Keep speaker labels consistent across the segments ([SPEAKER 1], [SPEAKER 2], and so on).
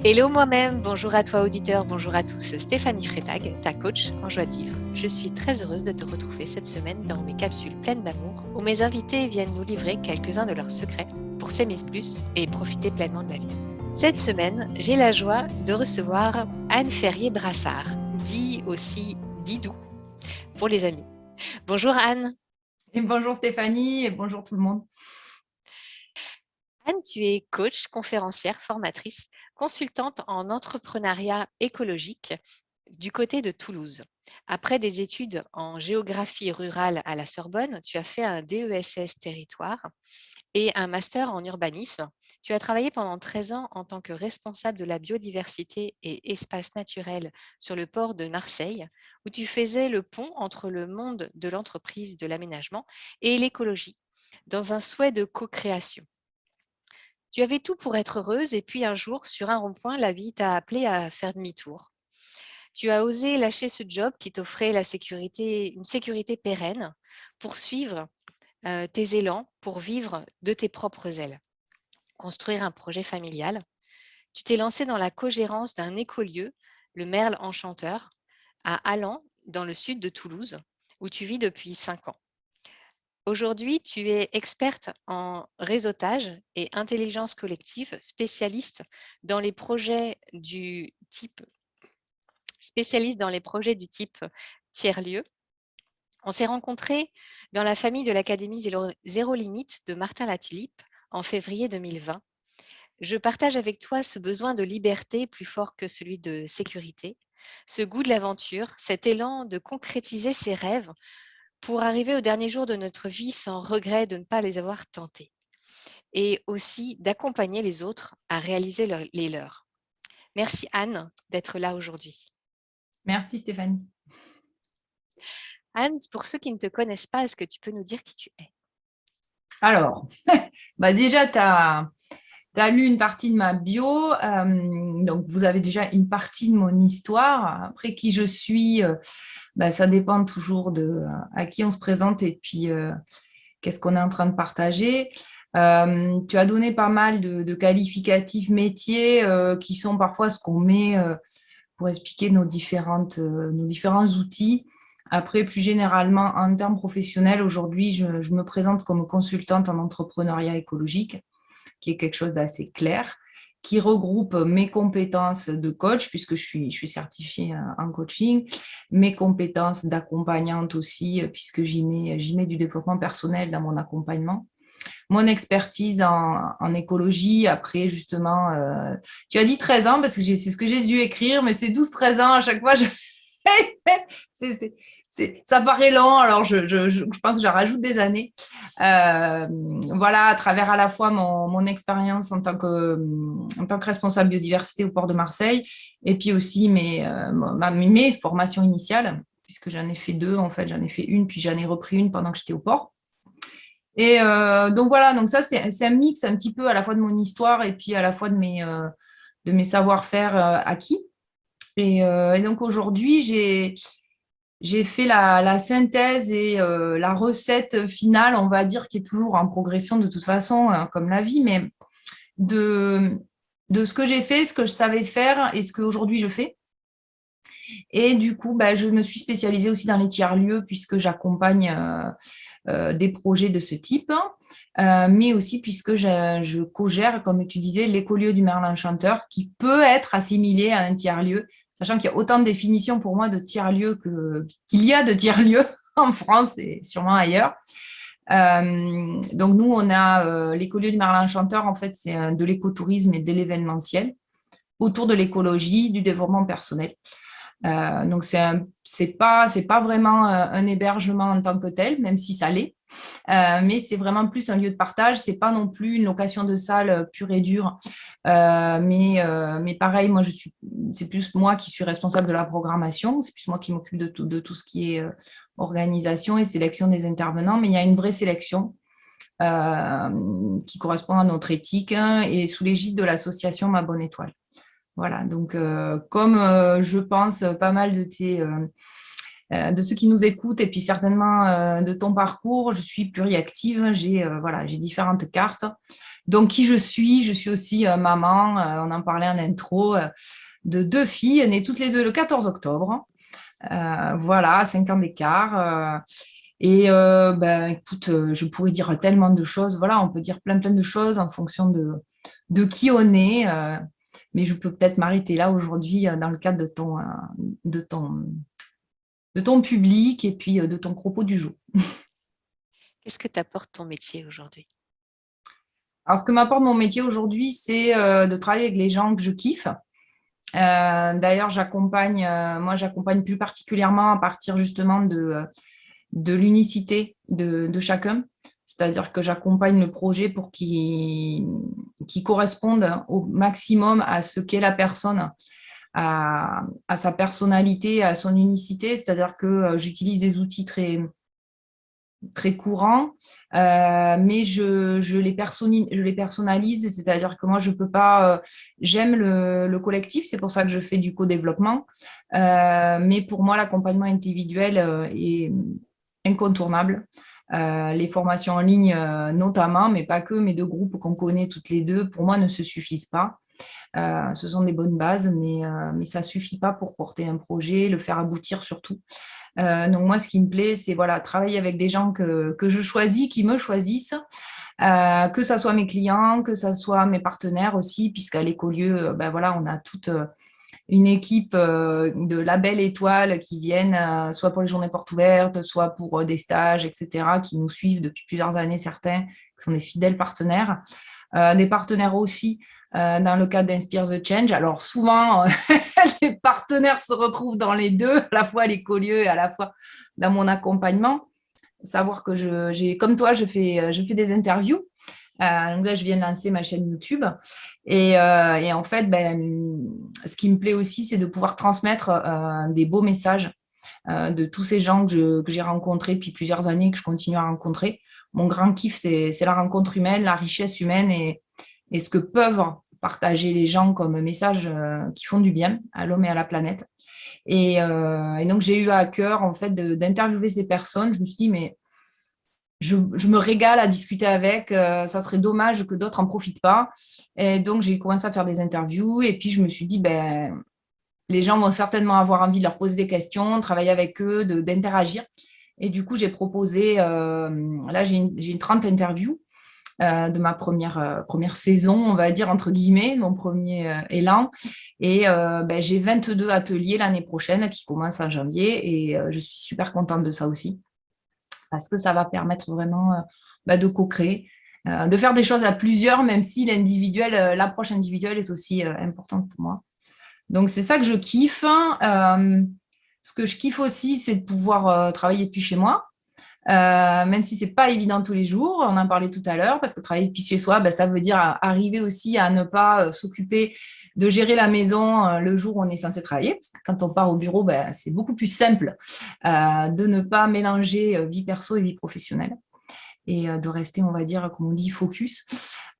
[SPEAKER 1] Hello moi-même, bonjour à toi auditeur, bonjour à tous. Stéphanie Freitag, ta coach en joie de vivre. Je suis très heureuse de te retrouver cette semaine dans mes capsules pleines d'amour où mes invités viennent nous livrer quelques-uns de leurs secrets pour s'aimer plus et profiter pleinement de la vie. Cette semaine, j'ai la joie de recevoir Anne Ferrier-Brassard, dit aussi Didou pour les amis. Bonjour Anne.
[SPEAKER 2] Et bonjour Stéphanie et bonjour tout le monde.
[SPEAKER 1] Anne, tu es coach, conférencière, formatrice, consultante en entrepreneuriat écologique du côté de Toulouse. Après des études en géographie rurale à la Sorbonne, tu as fait un DESS territoire et un master en urbanisme. Tu as travaillé pendant 13 ans en tant que responsable de la biodiversité et espace naturel sur le port de Marseille, où tu faisais le pont entre le monde de l'entreprise de l'aménagement et l'écologie, dans un souhait de co-création. Tu avais tout pour être heureuse et puis un jour, sur un rond-point, la vie t'a appelé à faire demi-tour. Tu as osé lâcher ce job qui t'offrait une sécurité pérenne pour suivre tes élans, pour vivre de tes propres ailes, construire un projet familial. Tu t'es lancé dans la cogérance d'un écolieu, le Merle Enchanteur, à Allan, dans le sud de Toulouse, où tu vis depuis 5 ans. Aujourd'hui, tu es experte en réseautage et intelligence collective, spécialiste dans les projets du type tiers-lieu. On s'est rencontrés dans la famille de l'Académie Zéro Limite de Martin Latulippe en février 2020. Je partage avec toi ce besoin de liberté plus fort que celui de sécurité, ce goût de l'aventure, cet élan de concrétiser ses rêves pour arriver au dernier jour de notre vie sans regret de ne pas les avoir tentés et aussi d'accompagner les autres à réaliser les leurs. Merci Anne d'être là aujourd'hui.
[SPEAKER 2] Merci Stéphanie.
[SPEAKER 1] Anne, pour ceux qui ne te connaissent pas, est-ce que tu peux nous dire qui tu es?
[SPEAKER 2] Alors, déjà, tu as lu une partie de ma bio, donc vous avez déjà une partie de mon histoire. Après, qui je suis, ça dépend toujours de à qui on se présente et puis qu'est-ce qu'on est en train de partager. Tu as donné pas mal de qualificatifs métiers qui sont parfois ce qu'on met pour expliquer nos différents outils. Après, plus généralement, en termes professionnels, aujourd'hui, je me présente comme consultante en entrepreneuriat écologique, qui est quelque chose d'assez clair, qui regroupe mes compétences de coach, puisque je suis certifiée en coaching, mes compétences d'accompagnante aussi, puisque j'y mets du développement personnel dans mon accompagnement. Mon expertise en écologie, après justement, tu as dit 13 ans, parce que c'est ce que j'ai dû écrire, mais c'est 12-13 ans à chaque fois. Ça paraît lent, alors je pense que je rajoute des années. Voilà, à travers à la fois mon expérience en tant que responsable biodiversité au port de Marseille, et puis aussi mes formations initiales, puisque j'en ai fait deux, en fait, j'en ai fait une, puis j'en ai repris une pendant que j'étais au port. Et donc voilà, donc ça c'est un mix un petit peu à la fois de mon histoire et puis à la fois de mes savoir-faire acquis. Et donc aujourd'hui, j'ai fait la synthèse et la recette finale, on va dire, qui est toujours en progression de toute façon, comme la vie, mais de ce que j'ai fait, ce que je savais faire et ce qu'aujourd'hui je fais. Et du coup, je me suis spécialisée aussi dans les tiers-lieux puisque j'accompagne des projets de ce type, mais aussi puisque je co-gère, comme tu disais, l'écolieu du Merle Enchanteur, qui peut être assimilé à un tiers-lieu, sachant qu'il y a autant de définitions pour moi de tiers-lieu qu'il y a de tiers-lieu en France et sûrement ailleurs. Donc nous, on a l'écolieu du Merle Enchanteur, en fait, c'est de l'écotourisme et de l'événementiel autour de l'écologie, du développement personnel. Donc, c'est pas vraiment un hébergement en tant que tel, même si ça l'est. Mais c'est vraiment plus un lieu de partage. C'est pas non plus une location de salle pure et dure. Mais pareil, c'est plus moi qui suis responsable de la programmation. C'est plus moi qui m'occupe de tout ce qui est organisation et sélection des intervenants. Mais il y a une vraie sélection qui correspond à notre éthique et sous l'égide de l'association Ma Bonne Étoile. Voilà, donc comme je pense pas mal de de ceux qui nous écoutent et puis certainement de ton parcours. Je suis pluriactive, j'ai différentes cartes. Donc, qui je suis aussi maman, on en parlait en intro, de 2 filles nées toutes les deux le 14 octobre. Voilà, 5 ans d'écart. Écoute, je pourrais dire tellement de choses. Voilà, on peut dire plein de choses en fonction de qui on est. Mais je peux peut-être m'arrêter là aujourd'hui dans le cadre de ton, de ton public et puis de ton propos du jour.
[SPEAKER 1] Qu'est-ce que t'apporte ton métier aujourd'hui?
[SPEAKER 2] Alors, ce que m'apporte mon métier aujourd'hui, c'est de travailler avec les gens que je kiffe. D'ailleurs, j'accompagne plus particulièrement à partir justement de l'unicité de chacun. C'est-à-dire que j'accompagne le projet pour qu'il corresponde au maximum à ce qu'est la personne, à sa personnalité, à son unicité. C'est-à-dire que j'utilise des outils très courants, mais je les personnalise, c'est-à-dire que moi, je peux pas, j'aime le collectif, c'est pour ça que je fais du co-développement, mais pour moi, l'accompagnement individuel est incontournable. Les formations en ligne, notamment, mais pas que, mais de groupes qu'on connaît toutes les deux, pour moi, ne se suffisent pas. Ce sont des bonnes bases, mais ça ne suffit pas pour porter un projet, le faire aboutir surtout. Donc moi, ce qui me plaît, c'est voilà, travailler avec des gens que je choisis, qui me choisissent, que ce soit mes clients, que ce soit mes partenaires aussi, puisqu'à l'Écolieu, voilà, on a toute une équipe de labels étoiles qui viennent soit pour les journées portes ouvertes, soit pour des stages, etc., qui nous suivent depuis plusieurs années, certains, qui sont des fidèles partenaires. Des partenaires aussi dans le cadre d'Inspire the Change. Alors souvent, les partenaires se retrouvent dans les deux, à la fois à l'Écolieu et à la fois dans mon accompagnement. Savoir que comme toi, je fais des interviews. Donc là, je viens de lancer ma chaîne YouTube. Et en fait, ce qui me plaît aussi, c'est de pouvoir transmettre des beaux messages de tous ces gens que j'ai rencontrés depuis plusieurs années, que je continue à rencontrer. Mon grand kiff, c'est la rencontre humaine, la richesse humaine et ce que peuvent partager les gens comme messages qui font du bien à l'homme et à la planète. Et donc, j'ai eu à cœur, en fait, d'interviewer ces personnes. Je me suis dit, mais je me régale à discuter avec. Ça serait dommage que d'autres n'en profitent pas. Et donc, j'ai commencé à faire des interviews. Et puis, je me suis dit, les gens vont certainement avoir envie de leur poser des questions, travailler avec eux, d'interagir. Et du coup, j'ai proposé, là, j'ai une 30 interviews de ma première saison, on va dire, entre guillemets, mon premier élan. Et j'ai 22 ateliers l'année prochaine qui commencent en janvier. Et je suis super contente de ça aussi, parce que ça va permettre vraiment de co-créer, de faire des choses à plusieurs, même si l'approche individuelle est aussi importante pour moi. Donc, c'est ça que je kiffe. Ce que je kiffe aussi, c'est de pouvoir travailler depuis chez moi. Même si ce n'est pas évident tous les jours, on en parlait tout à l'heure, parce que travailler depuis chez soi, ça veut dire arriver aussi à ne pas s'occuper de gérer la maison le jour où on est censé travailler, parce que quand on part au bureau, c'est beaucoup plus simple de ne pas mélanger vie perso et vie professionnelle et de rester, on va dire, comme on dit, focus.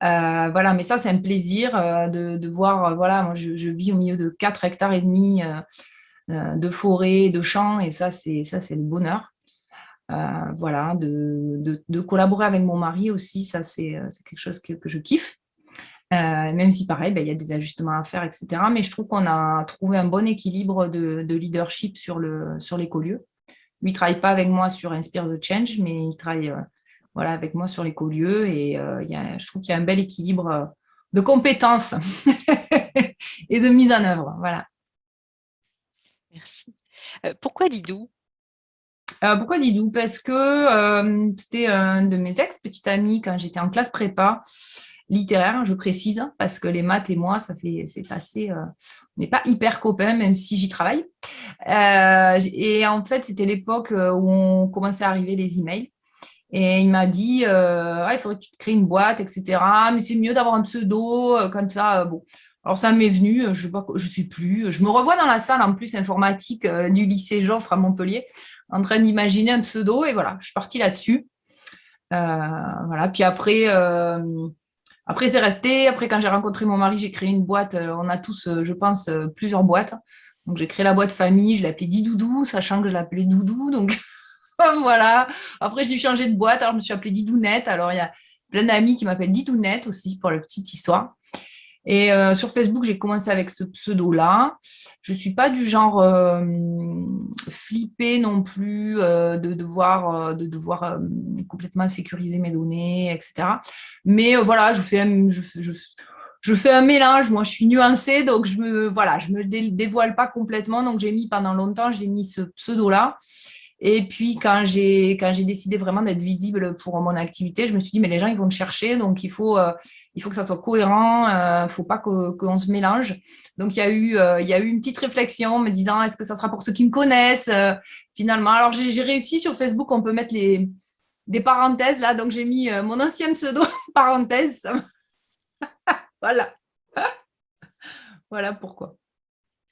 [SPEAKER 2] Voilà, mais ça, c'est un plaisir de voir, voilà, moi, je vis au milieu de 4 hectares et demi de forêt, de champs, et ça, c'est le bonheur. Voilà, de collaborer avec mon mari aussi, ça, c'est quelque chose que je kiffe. Même si, pareil, il y a des ajustements à faire, etc. Mais je trouve qu'on a trouvé un bon équilibre de leadership sur l'Écolieu. Lui, il ne travaille pas avec moi sur Inspire the Change, mais il travaille voilà, avec moi sur l'Écolieu. Et je trouve qu'il y a un bel équilibre de compétences et de mise en œuvre. Voilà.
[SPEAKER 1] Merci. Pourquoi Didou?
[SPEAKER 2] Pourquoi Didou? Parce que c'était un de mes ex-petits amis quand j'étais en classe prépa littéraire, je précise, parce que les maths et moi, c'est passé, on n'est pas hyper copains, même si j'y travaille. Et en fait, c'était l'époque où on commençait à arriver les emails. Et il m'a dit, il faudrait que tu te crées une boîte, etc. Mais c'est mieux d'avoir un pseudo, comme ça. Bon. Alors, ça m'est venu, je ne sais plus. Je me revois dans la salle, en plus, informatique du lycée Joffre à Montpellier, en train d'imaginer un pseudo. Et voilà, je suis partie là-dessus. Voilà. Puis après, c'est resté. Après, quand j'ai rencontré mon mari, j'ai créé une boîte. On a tous, je pense, plusieurs boîtes. Donc, j'ai créé la boîte famille, je l'ai appelée Didoudou, sachant que je l'appelais Doudou. Donc, voilà. Après, j'ai changé de boîte, alors je me suis appelée Didounette. Alors, il y a plein d'amis qui m'appellent Didounette aussi, pour la petite histoire. Et sur Facebook, j'ai commencé avec ce pseudo-là. Je ne suis pas du genre flippée non plus de devoir complètement sécuriser mes données, etc. Mais voilà, je fais un mélange. Moi, je suis nuancée, donc je me dévoile pas complètement. Donc, pendant longtemps, j'ai mis ce pseudo-là. Et puis, quand j'ai décidé vraiment d'être visible pour mon activité, je me suis dit, mais les gens, ils vont me chercher, donc il faut que ça soit cohérent, il ne faut pas qu'on se mélange. Donc, il y a eu une petite réflexion me disant, est-ce que ça sera pour ceux qui me connaissent finalement? Alors, j'ai réussi sur Facebook, on peut mettre des parenthèses là, donc j'ai mis mon ancien pseudo, parenthèse. Voilà. Voilà pourquoi.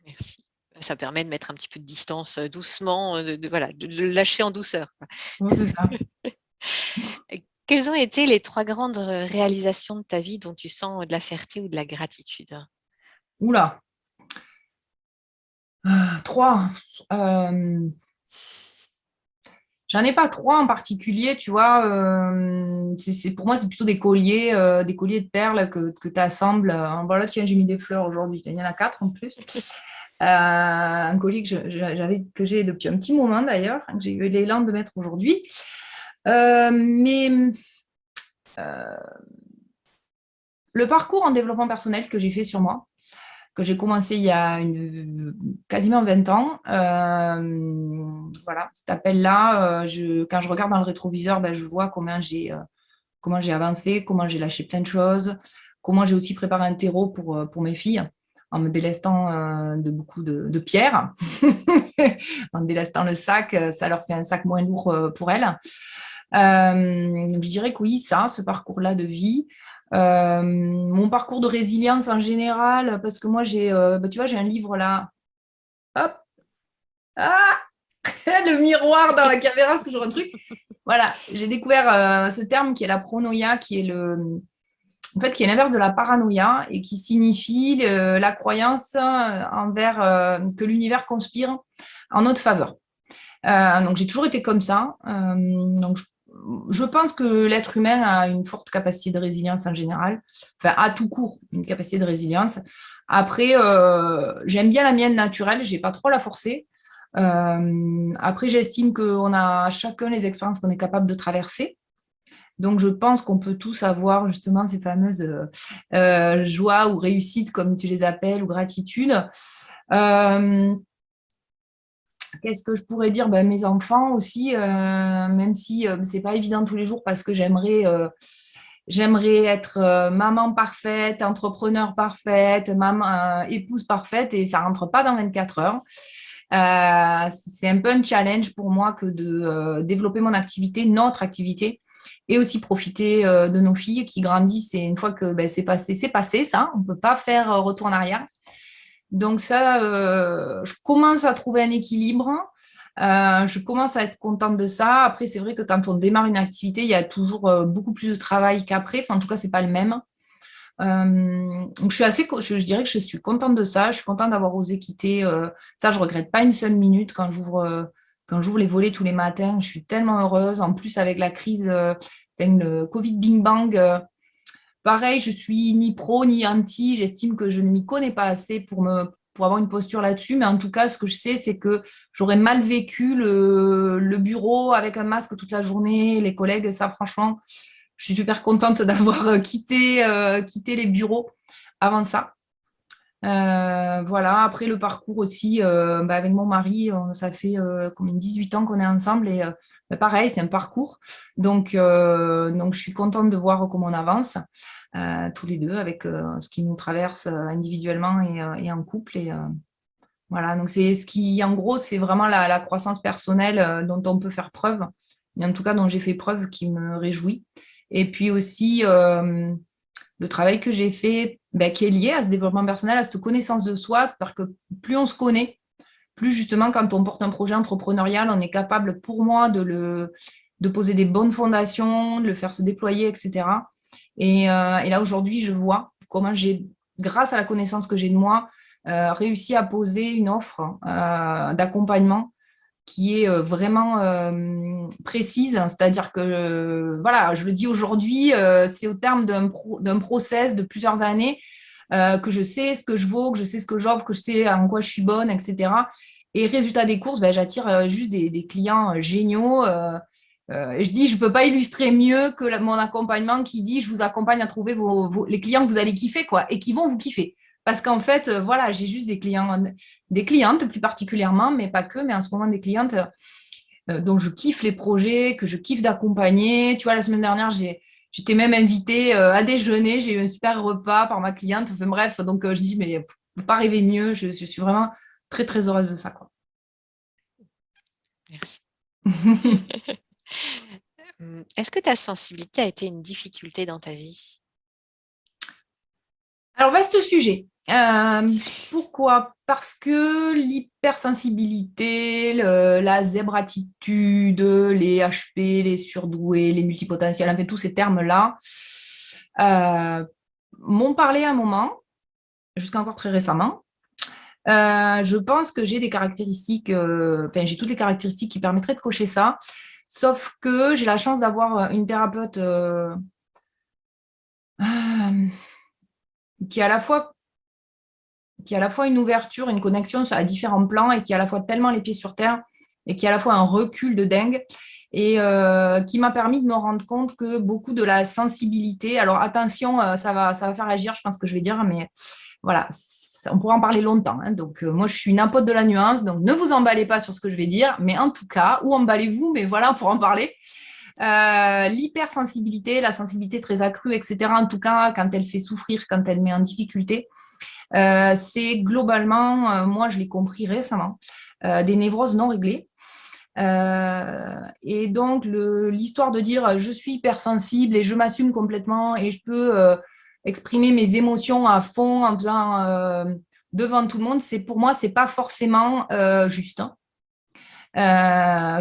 [SPEAKER 1] Merci. Ça permet de mettre un petit peu de distance doucement, voilà, de le lâcher en douceur.
[SPEAKER 2] Bon, c'est ça.
[SPEAKER 1] Quelles ont été les 3 grandes réalisations de ta vie dont tu sens de la fierté ou de la gratitude?
[SPEAKER 2] Oula. 3. J'en ai pas 3 en particulier, tu vois. Pour moi, c'est plutôt des colliers de perles que tu assembles. Voilà, tiens, j'ai mis des fleurs aujourd'hui. Il y en a 4 en plus. Un collier que j'ai depuis un petit moment d'ailleurs, que j'ai eu l'élan de mettre aujourd'hui. Mais le parcours en développement personnel que j'ai fait sur moi, que j'ai commencé il y a quasiment 20 ans. Voilà, cet appel-là, quand je regarde dans le rétroviseur, je vois comment j'ai avancé, comment j'ai lâché plein de choses, comment j'ai aussi préparé un terreau pour mes filles, en me délestant de beaucoup de pierres, en délestant le sac, ça leur fait un sac moins lourd pour elles. Je dirais que oui, ce parcours-là de vie. Mon parcours de résilience en général, parce que moi, tu vois, j'ai un livre là. Hop! Ah! Le miroir dans la caméra, c'est toujours un truc. Voilà, j'ai découvert ce terme qui est la pronoïa, qui est qui est l'inverse de la paranoïa et qui signifie la croyance que l'univers conspire en notre faveur. Donc, j'ai toujours été comme ça. Donc, je pense que l'être humain a une forte capacité de résilience en général, enfin, à tout court, une capacité de résilience. Après, j'aime bien la mienne naturelle, je n'ai pas trop la forcer. Après, j'estime qu'on a chacun les expériences qu'on est capable de traverser. Donc, je pense qu'on peut tous avoir justement ces fameuses joies ou réussites, comme tu les appelles, ou gratitude. Qu'est-ce que je pourrais dire? Mes enfants aussi, même si c'est pas évident tous les jours parce que j'aimerais être maman parfaite, entrepreneur parfaite, maman, épouse parfaite et ça rentre pas dans 24 heures. C'est un peu un challenge pour moi que de développer notre activité, et aussi profiter de nos filles qui grandissent. Et une fois que c'est passé ça. On ne peut pas faire retour en arrière. Donc ça, je commence à trouver un équilibre. Je commence à être contente de ça. Après, c'est vrai que quand on démarre une activité, il y a toujours beaucoup plus de travail qu'après. Enfin, en tout cas, c'est pas le même. Donc, je dirais que je suis contente de ça. Je suis contente d'avoir osé quitter. Ça, je regrette pas une seule minute quand j'ouvre les volets tous les matins. Je suis tellement heureuse. En plus, avec la crise, le Covid Bing Bang. Pareil, je suis ni pro ni anti. J'estime que je ne m'y connais pas assez pour avoir une posture là-dessus. Mais en tout cas, ce que je sais, c'est que j'aurais mal vécu le bureau avec un masque toute la journée, les collègues. Ça, franchement, je suis super contente d'avoir quitté les bureaux avant ça. Voilà. Après, le parcours aussi, avec mon mari, ça fait combien 18 ans qu'on est ensemble et pareil, c'est un parcours. Donc, je suis contente de voir comment on avance tous les deux avec ce qui nous traverse individuellement et en couple. Et voilà, donc c'est ce qui, en gros, c'est vraiment la croissance personnelle dont on peut faire preuve, mais en tout cas dont j'ai fait preuve qui me réjouit. Et puis aussi, le travail que j'ai fait, qui est lié à ce développement personnel, à cette connaissance de soi, c'est-à-dire que plus on se connaît, plus justement quand on porte un projet entrepreneurial, on est capable, pour moi, de poser des bonnes fondations, de le faire se déployer, etc. Et là, aujourd'hui, je vois comment grâce à la connaissance que j'ai de moi, réussi à poser une offre d'accompagnement qui est vraiment précise, c'est-à-dire que, voilà, je le dis aujourd'hui, c'est au terme d'un process de plusieurs années que je sais ce que je vaux, que je sais ce que j'offre, que je sais en quoi je suis bonne, etc. Et résultat des courses, ben, j'attire juste des clients géniaux. Et je dis, je ne peux pas illustrer mieux que mon accompagnement qui dit, je vous accompagne à trouver les clients que vous allez kiffer, quoi, et qui vont vous kiffer. Parce qu'en fait, voilà, j'ai juste des clients, des clientes plus particulièrement, mais pas que, mais en ce moment des clientes dont je kiffe les projets, que je kiffe d'accompagner. Tu vois, la semaine dernière, j'étais même invitée à déjeuner, j'ai eu un super repas par ma cliente. Enfin bref, donc je dis, mais ne pas rêver mieux, je suis vraiment très, très heureuse de ça, quoi.
[SPEAKER 1] Merci. Est-ce que ta sensibilité a été une difficulté dans ta vie?
[SPEAKER 2] Alors, vaste sujet. Pourquoi? Parce que l'hypersensibilité, la zèbre-attitude, les HP, les surdoués, les multipotentiels, en fait, tous ces termes-là m'ont parlé à un moment, jusqu'à encore très récemment. Je pense que j'ai des caractéristiques, enfin, j'ai toutes les caractéristiques qui permettraient de cocher ça, sauf que j'ai la chance d'avoir une thérapeute qui est à la fois une ouverture, une connexion à différents plans et qui a à la fois tellement les pieds sur terre et qui a à la fois un recul de dingue et qui m'a permis de me rendre compte que beaucoup de la sensibilité, alors attention, ça va faire agir, je pense que je vais dire, mais voilà, on pourra en parler longtemps. Hein. Donc, moi, je suis une apôtre de la nuance, donc ne vous emballez pas sur ce que je vais dire, mais en tout cas, ou emballez-vous, mais voilà, on pourra en parler. L'hypersensibilité, la sensibilité très accrue, etc., en tout cas, quand elle fait souffrir, quand elle met en difficulté, c'est globalement, moi je l'ai compris récemment, des névroses non réglées. Et donc l'histoire de dire je suis hypersensible et je m'assume complètement et je peux exprimer mes émotions à fond en faisant devant tout le monde, pour moi, c'est pas forcément juste. Hein.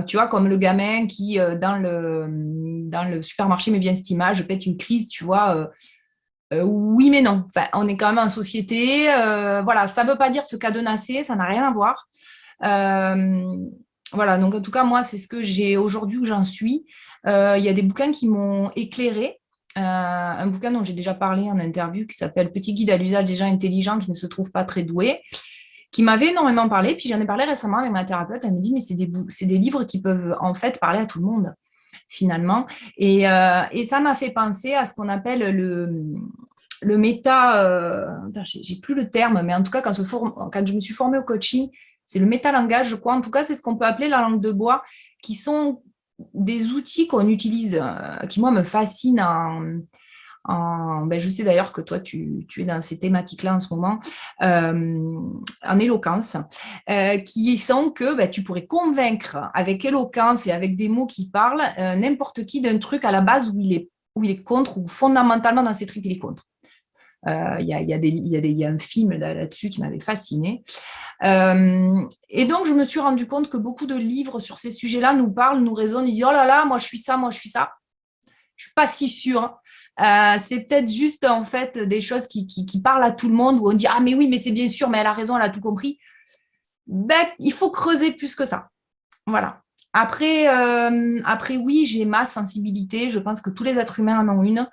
[SPEAKER 2] Tu vois, comme le gamin qui, dans le supermarché, met bien cette image, je pète une crise, tu vois, oui, mais non. Enfin, on est quand même en société. Voilà, ça ne veut pas dire se cadenasser, ça n'a rien à voir. Euh, voilà, donc en tout cas, moi, c'est ce que j'ai aujourd'hui où j'en suis. Il y a des bouquins qui m'ont éclairé. Un bouquin dont j'ai déjà parlé en interview qui s'appelle Petit guide à l'usage des gens intelligents qui ne se trouvent pas très doués, qui m'avait énormément parlé. Puis j'en ai parlé récemment avec ma thérapeute. Elle me dit, mais c'est des livres qui peuvent en fait parler à tout le monde finalement. Et ça m'a fait penser à ce qu'on appelle le méta, j'ai plus le terme, mais en tout cas, quand je me suis formée au coaching, c'est le métalangage, je crois. En tout cas, c'est ce qu'on peut appeler la langue de bois, qui sont des outils qu'on utilise, qui, moi, me fascinent je sais d'ailleurs que toi, tu es dans ces thématiques-là en ce moment, en éloquence, qui sont que tu pourrais convaincre avec éloquence et avec des mots qui parlent n'importe qui d'un truc à la base où il est contre, ou fondamentalement dans ses tripes, il est contre. Il y a un film là-dessus qui m'avait fasciné. Et donc, je me suis rendu compte que beaucoup de livres sur ces sujets-là nous parlent, nous raisonnent, ils disent « Oh là là, moi je suis ça, moi je suis ça ». Je ne suis pas si sûre. C'est peut-être juste en fait des choses qui parlent à tout le monde où on dit ah mais oui mais c'est bien sûr mais elle a raison, elle a tout compris. Il faut creuser plus que ça. Voilà. Après oui j'ai ma sensibilité. Je pense que tous les êtres humains en ont une.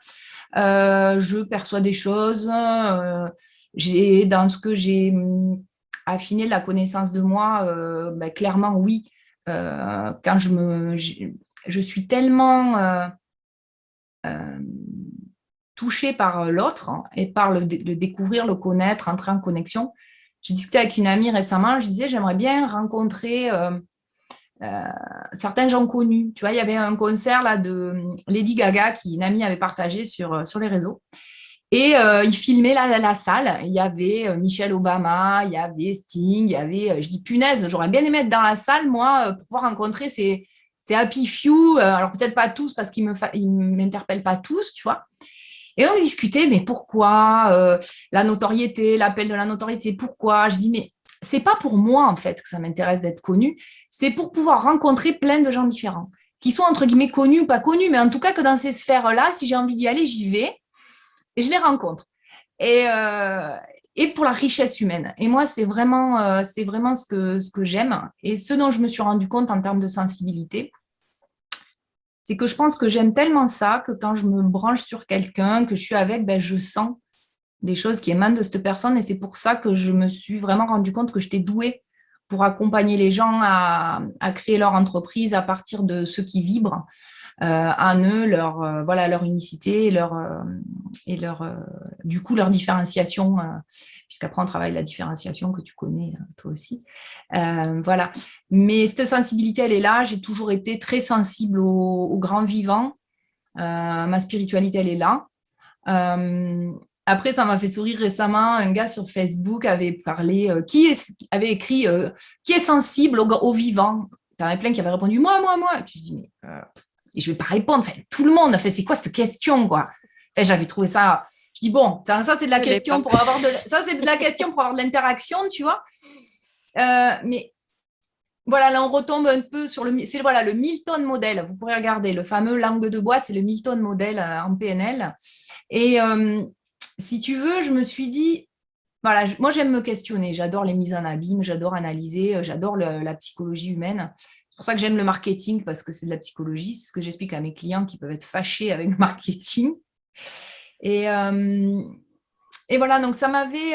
[SPEAKER 2] Je perçois des choses. Dans ce que j'ai affiné la connaissance de moi, clairement oui. Quand je suis tellement touchée par l'autre et par le découvrir, le connaître, entrer en connexion. J'ai discuté avec une amie récemment, je disais, j'aimerais bien rencontrer certains gens connus. Tu vois, il y avait un concert là, de Lady Gaga une amie avait partagé sur les réseaux. Et il filmait la salle. Il y avait Michelle Obama, il y avait Sting, il y avait, je dis punaise, j'aurais bien aimé être dans la salle, moi, pour pouvoir rencontrer ces Happy Few. Alors peut-être pas tous parce qu'ils m'interpellent pas tous, tu vois. Et on discutait, mais pourquoi la notoriété, l'appel de la notoriété, pourquoi? Je dis, mais c'est pas pour moi, en fait, que ça m'intéresse d'être connue. C'est pour pouvoir rencontrer plein de gens différents, qui soient, entre guillemets, connus ou pas connus, mais en tout cas que dans ces sphères-là, si j'ai envie d'y aller, j'y vais et je les rencontre. Et et pour la richesse humaine. Et moi, c'est vraiment ce que j'aime. Et ce dont je me suis rendu compte en termes de sensibilité, c'est que je pense que j'aime tellement ça que quand je me branche sur quelqu'un, que je suis avec, ben, je sens des choses qui émanent de cette personne. Et c'est pour ça que je me suis vraiment rendu compte que j'étais douée pour accompagner les gens à créer leur entreprise à partir de ce qui vibre en eux, voilà, leur unicité et du coup, leur différenciation, puisqu'après, on travaille la différenciation que tu connais, toi aussi. Voilà. Mais cette sensibilité, elle est là. J'ai toujours été très sensible au grand vivant. Ma spiritualité, elle est là. Après, ça m'a fait sourire récemment. Un gars sur Facebook avait parlé, avait écrit qui est sensible au vivant. Il y en avait plein qui avaient répondu moi. Et puis je dis, mais et je ne vais pas répondre. Enfin, tout le monde a fait, c'est quoi cette question, quoi? Enfin, j'avais trouvé ça. Je dis, bon, ça c'est de la question pour avoir ça, c'est de la question pour avoir de l'interaction, tu vois. Mais voilà, là, on retombe un peu sur c'est voilà, le Milton modèle. Vous pourrez regarder le fameux langue de bois, c'est le Milton modèle en PNL. Et si tu veux, je me suis dit, voilà, moi, j'aime me questionner. J'adore les mises en abîme, j'adore analyser, j'adore la psychologie humaine. C'est pour ça que j'aime le marketing, parce que c'est de la psychologie. C'est ce que j'explique à mes clients qui peuvent être fâchés avec le marketing. Et voilà, donc ça m'avait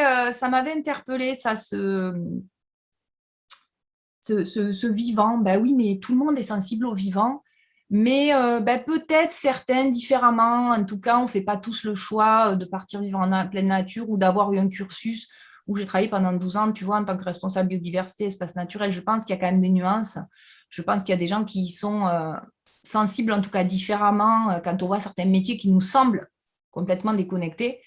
[SPEAKER 2] interpellée, ça, ce vivant. Ben oui, mais tout le monde est sensible au vivant. Mais peut-être certains différemment. En tout cas, on ne fait pas tous le choix de partir vivre en pleine nature ou d'avoir eu un cursus où j'ai travaillé pendant 12 ans, tu vois, en tant que responsable biodiversité, espace naturel. Je pense qu'il y a quand même des nuances. Je pense qu'il y a des gens qui sont sensibles, en tout cas différemment, quand on voit certains métiers qui nous semblent complètement déconnectés.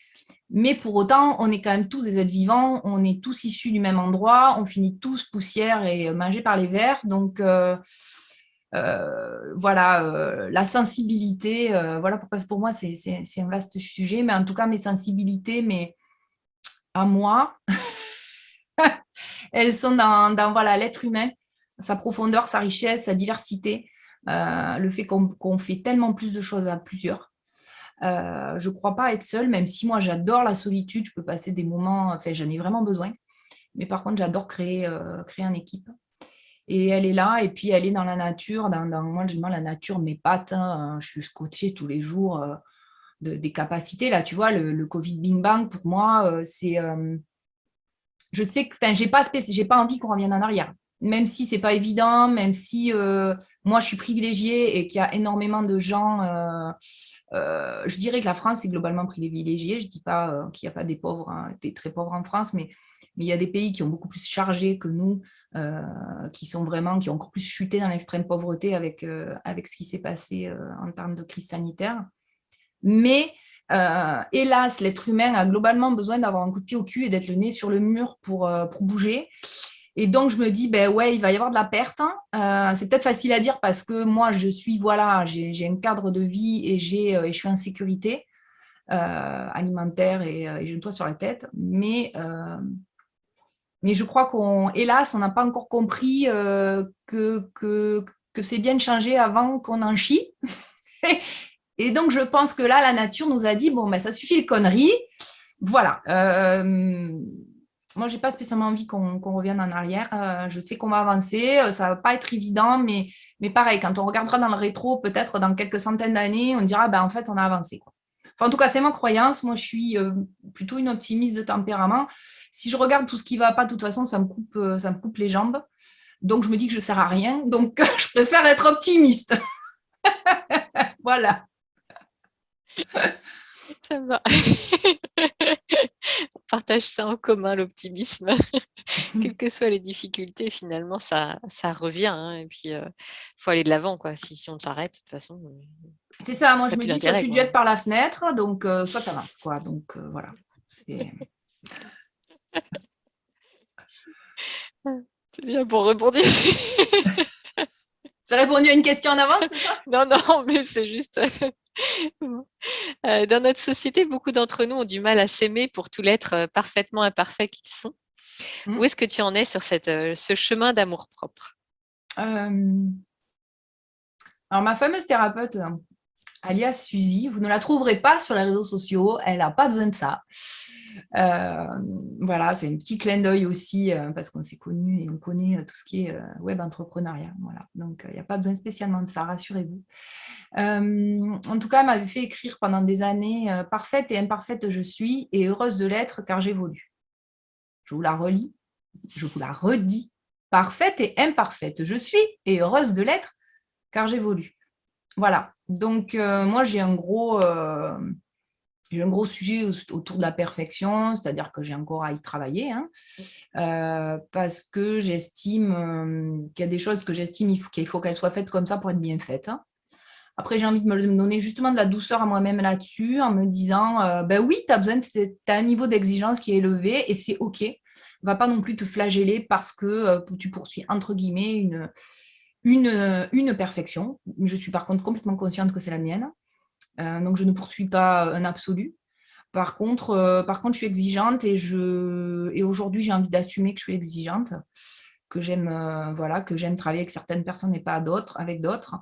[SPEAKER 2] Mais pour autant, on est quand même tous des êtres vivants, on est tous issus du même endroit, on finit tous poussière et mangés par les vers. Donc, voilà, la sensibilité, voilà pourquoi pour moi, c'est un vaste sujet. Mais en tout cas, mes sensibilités, mais à moi, elles sont dans voilà, l'être humain, sa profondeur, sa richesse, sa diversité, le fait qu'on fait tellement plus de choses à plusieurs. Je ne crois pas être seule, même si moi j'adore la solitude, je peux passer des moments, enfin j'en ai vraiment besoin. Mais par contre, j'adore créer en équipe. Et elle est là, et puis elle est dans la nature. Moi, la nature m'épate. Hein. Je suis scotchée tous les jours des capacités. Là, tu vois, le Covid Bing Bang, pour moi, c'est. Je sais que j'ai pas envie qu'on revienne en arrière. Même si c'est pas évident, même si moi je suis privilégiée et qu'il y a énormément de gens. Je dirais que la France est globalement privilégiée. Je ne dis pas qu'il n'y a pas des pauvres, hein, des très pauvres en France, mais il y a des pays qui ont beaucoup plus chargé que nous, qui ont encore plus chuté dans l'extrême pauvreté avec ce qui s'est passé en termes de crise sanitaire. Mais hélas, l'être humain a globalement besoin d'avoir un coup de pied au cul et d'être le nez sur le mur pour bouger. Et donc, je me dis, ben ouais, il va y avoir de la perte. Hein. C'est peut-être facile à dire parce que moi, voilà, j'ai un cadre de vie et je suis en sécurité alimentaire et j'ai un toit sur la tête. Mais je crois hélas, on n'a pas encore compris que c'est bien de changer avant qu'on en chie. Et donc, je pense que là, la nature nous a dit, bon, ben, ça suffit les conneries. Voilà. Moi, je n'ai pas spécialement envie qu'on revienne en arrière. Je sais qu'on va avancer. Ça ne va pas être évident, mais pareil, quand on regardera dans le rétro, peut-être dans quelques centaines d'années, on dira, ben, en fait, on a avancé. Quoi. Enfin, en tout cas, c'est ma croyance. Moi, je suis plutôt une optimiste de tempérament. Si je regarde tout ce qui ne va pas, de toute façon, ça me coupe les jambes. Donc, je me dis que je ne sers à rien. Donc, je préfère être optimiste. Voilà.
[SPEAKER 1] Ça va. On partage ça en commun, l'optimisme. Quelles que soient les difficultés, finalement, ça revient. Hein, et puis, il faut aller de l'avant. Quoi. Si on s'arrête, de toute façon.
[SPEAKER 2] C'est ça, moi je me
[SPEAKER 1] Plus
[SPEAKER 2] dis, soit
[SPEAKER 1] d'intérêt.
[SPEAKER 2] tu te jettes par la fenêtre, donc soit tu avances, quoi. Donc voilà.
[SPEAKER 1] C'est bien pour rebondir.
[SPEAKER 2] J'ai répondu à une question en avance, c'est ça?
[SPEAKER 1] Non, mais c'est juste. Dans notre société, beaucoup d'entre nous ont du mal à s'aimer pour tout l'être parfaitement imparfait qu'ils sont. Où est-ce que tu en es sur ce chemin d'amour-propre?
[SPEAKER 2] Alors, ma fameuse thérapeute, alias Suzy, vous ne la trouverez pas sur les réseaux sociaux, elle n'a pas besoin de ça. Euh, voilà, c'est un petit clin d'œil aussi parce qu'on s'est connus et on connaît tout ce qui est web entrepreneuriat. Voilà. Donc, il n'y a pas besoin spécialement de ça, rassurez-vous. En tout cas, elle m'avait fait écrire pendant des années parfaite et imparfaite je suis et heureuse de l'être car j'évolue. Je vous la relis, je vous la redis. Parfaite et imparfaite je suis et heureuse de l'être car j'évolue. Voilà. Donc, moi, j'ai un gros sujet autour de la perfection, c'est-à-dire que j'ai encore à y travailler, hein, parce que j'estime qu'il y a des choses que j'estime qu'il faut qu'elles soient faites comme ça pour être bien faites, hein. Après, j'ai envie de me donner justement de la douceur à moi-même là-dessus en me disant, ben oui, tu as un niveau d'exigence qui est élevé et c'est OK. Va pas non plus te flageller parce que tu poursuis, entre guillemets, une perfection. Je suis par contre complètement consciente que c'est la mienne. Donc, je ne poursuis pas un absolu. Par contre, je suis exigeante et aujourd'hui, j'ai envie d'assumer que je suis exigeante, que j'aime voilà, que j'aime travailler avec certaines personnes et pas avec d'autres.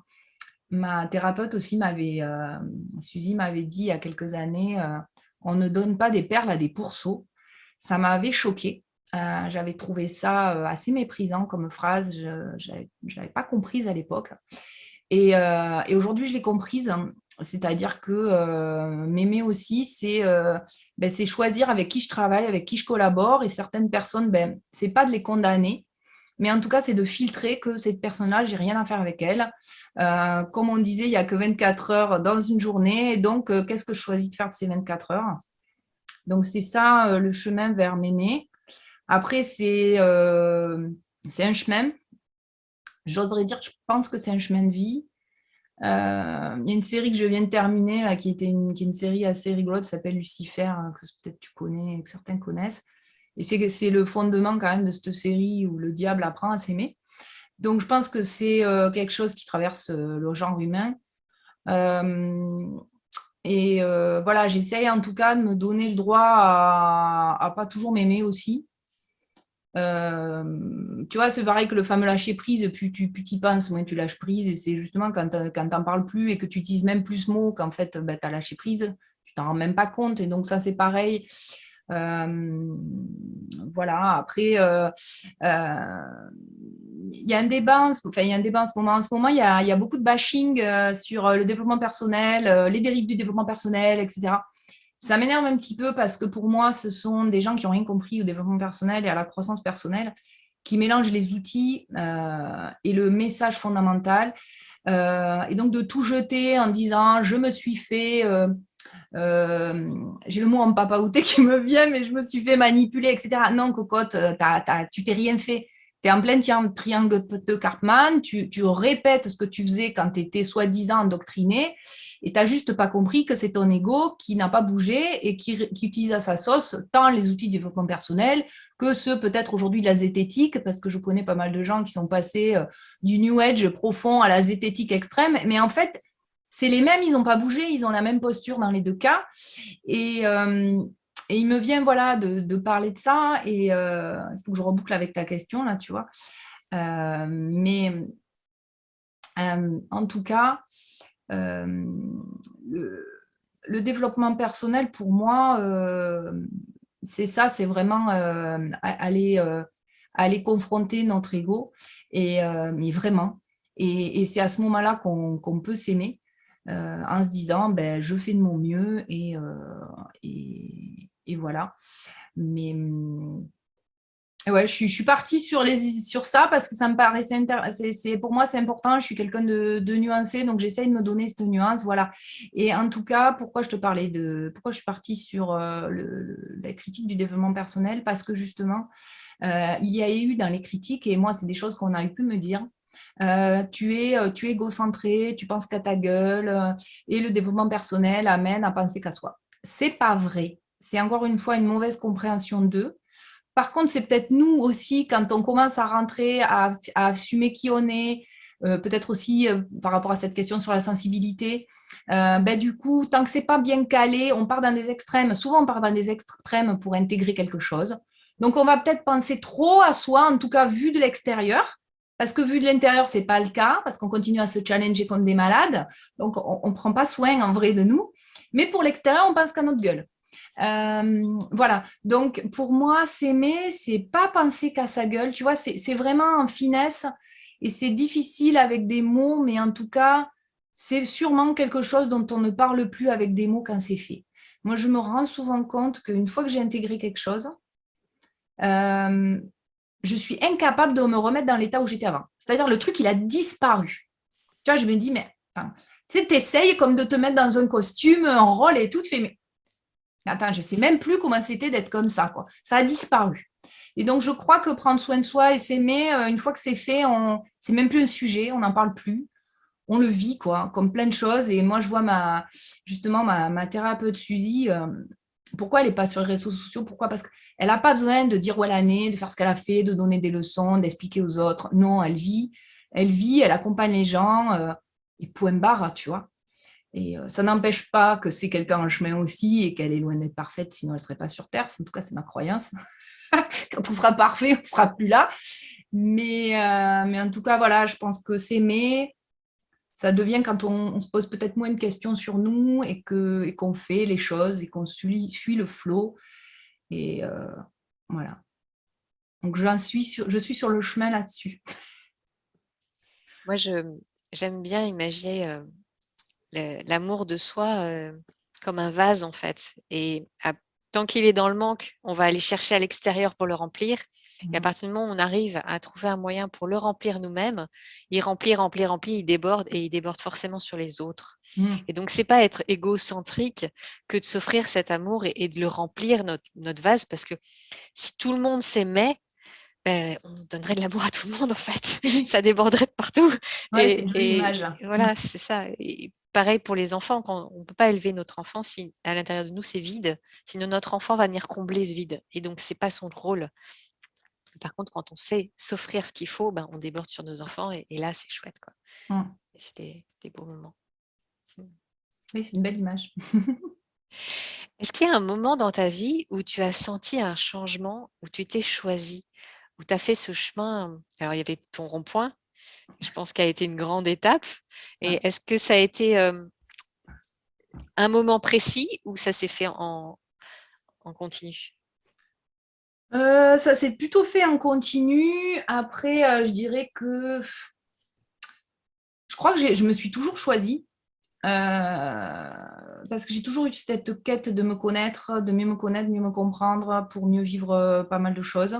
[SPEAKER 2] Ma thérapeute aussi Suzy m'avait dit il y a quelques années, on ne donne pas des perles à des pourceaux. Ça m'avait choquée. J'avais trouvé ça assez méprisant comme phrase. Je ne l'avais pas comprise à l'époque. Et aujourd'hui, je l'ai comprise. C'est-à-dire que m'aimer aussi, c'est choisir avec qui je travaille, avec qui je collabore. Et certaines personnes, c'est pas de les condamner, mais en tout cas, c'est de filtrer que cette personne-là, j'ai rien à faire avec elle. Comme on disait, il n'y a que 24 heures dans une journée. Et donc, qu'est-ce que je choisis de faire de ces 24 heures? Donc, c'est ça le chemin vers m'aimer. Après, c'est un chemin. J'oserais dire que je pense que c'est un chemin de vie. Il y a une série que je viens de terminer, là, qui est une série assez rigolote, qui s'appelle Lucifer, hein, que peut-être tu connais, que certains connaissent. Et c'est le fondement quand même de cette série où le diable apprend à s'aimer. Donc, je pense que c'est quelque chose qui traverse le genre humain. Voilà, j'essaye en tout cas de me donner le droit à pas toujours m'aimer aussi. Tu vois, c'est pareil que le fameux lâcher prise, plus tu y penses, moins tu lâches prise. Et c'est justement quand tu n'en parles plus et que tu utilises même plus ce mot qu'en fait, tu as lâché prise, tu t'en rends même pas compte. Et donc, ça, c'est pareil. Voilà, après, il y a un débat, enfin, il y a un débat en ce moment. En ce moment, il y a beaucoup de bashing sur le développement personnel, les dérives du développement personnel, etc. Ça m'énerve un petit peu parce que pour moi, ce sont des gens qui n'ont rien compris au développement personnel et à la croissance personnelle, qui mélangent les outils et le message fondamental. Et donc, de tout jeter en disant « je me suis fait… j'ai le mot en papaouté qui me vient, mais je me suis fait manipuler, etc. » Non, cocotte, tu t'es rien fait. Tu es en plein triangle de Karpman, tu répètes ce que tu faisais quand tu étais soi-disant endoctriné, et tu n'as juste pas compris que c'est ton ego qui n'a pas bougé et qui utilise à sa sauce tant les outils de développement personnel que ceux peut-être aujourd'hui de la zététique, parce que je connais pas mal de gens qui sont passés du New Age profond à la zététique extrême, mais en fait, c'est les mêmes, ils n'ont pas bougé, ils ont la même posture dans les deux cas. Et il me vient voilà, de parler de ça, et il faut que je reboucle avec ta question, là, tu vois. Mais en tout cas, le développement personnel, pour moi, c'est ça, c'est vraiment aller confronter notre ego, mais vraiment. Et c'est à ce moment-là qu'on peut s'aimer en se disant, ben, je fais de mon mieux et voilà. Mais ouais, je suis partie sur ça parce que ça me paraissait pour moi c'est important. Je suis quelqu'un de nuancé, donc j'essaye de me donner cette nuance, voilà. Et en tout cas, pourquoi je suis partie sur la critique du développement personnel, parce que justement il y a eu dans les critiques, et moi c'est des choses qu'on a pu me dire. Tu es égocentré, tu penses qu'à ta gueule, et le développement personnel amène à penser qu'à soi. C'est pas vrai. C'est encore une fois une mauvaise compréhension d'eux. Par contre, c'est peut-être nous aussi, quand on commence à rentrer, à assumer qui on est, peut-être aussi par rapport à cette question sur la sensibilité, du coup, tant que c'est pas bien calé, on part dans des extrêmes. Souvent, on part dans des extrêmes pour intégrer quelque chose. Donc, on va peut-être penser trop à soi, en tout cas vu de l'extérieur, parce que vu de l'intérieur, c'est pas le cas, parce qu'on continue à se challenger comme des malades. Donc, on prend pas soin en vrai de nous. Mais pour l'extérieur, on pense qu'à notre gueule. Voilà. Donc, pour moi, s'aimer, c'est pas penser qu'à sa gueule. Tu vois, c'est vraiment en finesse et c'est difficile avec des mots, mais en tout cas, c'est sûrement quelque chose dont on ne parle plus avec des mots quand c'est fait. Moi, je me rends souvent compte qu'une fois que j'ai intégré quelque chose, euh, je suis incapable de me remettre dans l'état où j'étais avant. C'est-à-dire, le truc, il a disparu. Tu vois, je me dis, mais enfin, tu sais, t'essayes comme de te mettre dans un costume, un rôle et tout, tu fais, mais attends, je ne sais même plus comment c'était d'être comme ça, quoi. Ça a disparu. Et donc, je crois que prendre soin de soi et s'aimer, une fois que c'est fait, c'est même plus un sujet, on n'en parle plus. On le vit, quoi, comme plein de choses. Et moi, je vois justement ma thérapeute Suzy, pourquoi elle n'est pas sur les réseaux sociaux? Pourquoi? Parce qu'elle n'a pas besoin de dire où elle en est, de faire ce qu'elle a fait, de donner des leçons, d'expliquer aux autres. Non, elle vit, elle accompagne les gens, et point barre, tu vois. Et ça n'empêche pas que c'est quelqu'un en chemin aussi et qu'elle est loin d'être parfaite, sinon elle ne serait pas sur Terre. En tout cas, c'est ma croyance. Quand on sera parfait, on ne sera plus là. Mais en tout cas, voilà, je pense que s'aimer, ça devient quand on se pose peut-être moins de questions sur nous et qu'on fait les choses et qu'on suit le flow. Et voilà. Donc, je suis sur le chemin là-dessus.
[SPEAKER 1] Moi, j'aime bien imaginer l'amour de soi comme un vase, en fait. Et tant qu'il est dans le manque, on va aller chercher à l'extérieur pour le remplir. Et à partir du moment où on arrive à trouver un moyen pour le remplir nous-mêmes, il remplit, remplit, remplit, il déborde et il déborde forcément sur les autres. Et donc, c'est pas être égocentrique que de s'offrir cet amour et de le remplir, notre vase, parce que si tout le monde s'aimait, on donnerait de l'amour à tout le monde, en fait. Ça déborderait de partout.
[SPEAKER 2] Ouais, c'est une jolie
[SPEAKER 1] Et
[SPEAKER 2] image là.
[SPEAKER 1] voilà, c'est ça. Et pareil pour les enfants, quand on ne peut pas élever notre enfant si à l'intérieur de nous c'est vide, sinon notre enfant va venir combler ce vide. Et donc, c'est pas son rôle. Par contre, quand on sait s'offrir ce qu'il faut, ben, on déborde sur nos enfants et là, c'est chouette, quoi. Et c'est des beaux moments.
[SPEAKER 2] Oui, c'est une belle image.
[SPEAKER 1] Est-ce qu'il y a un moment dans ta vie où tu as senti un changement, où tu t'es choisi, où tu as fait ce chemin? Alors, il y avait ton rond-point, je pense qu'a été une grande étape. Et est-ce que ça a été un moment précis ou ça s'est fait en continu?
[SPEAKER 2] Ça s'est plutôt fait en continu. Après, je dirais que je crois que je me suis toujours choisie parce que j'ai toujours eu cette quête de me connaître, de mieux me connaître, mieux me comprendre pour mieux vivre pas mal de choses.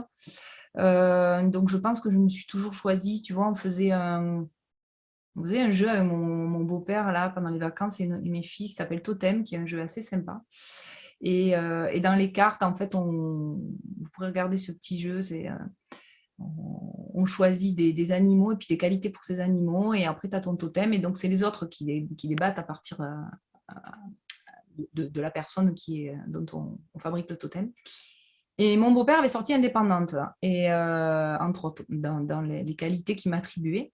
[SPEAKER 2] Donc, je pense que je me suis toujours choisie. Tu vois, on faisait un jeu avec mon beau-père là pendant les vacances et mes filles qui s'appelle Totem, qui est un jeu assez sympa. Et dans les cartes, en fait, vous pourrez regarder ce petit jeu. On choisit des animaux et puis des qualités pour ces animaux. Et après, tu as ton totem. Et donc, c'est les autres qui les battent à partir de la personne dont on fabrique le totem. Et mon beau-père avait sorti Indépendante, et entre autres, dans les qualités qu'il m'attribuait.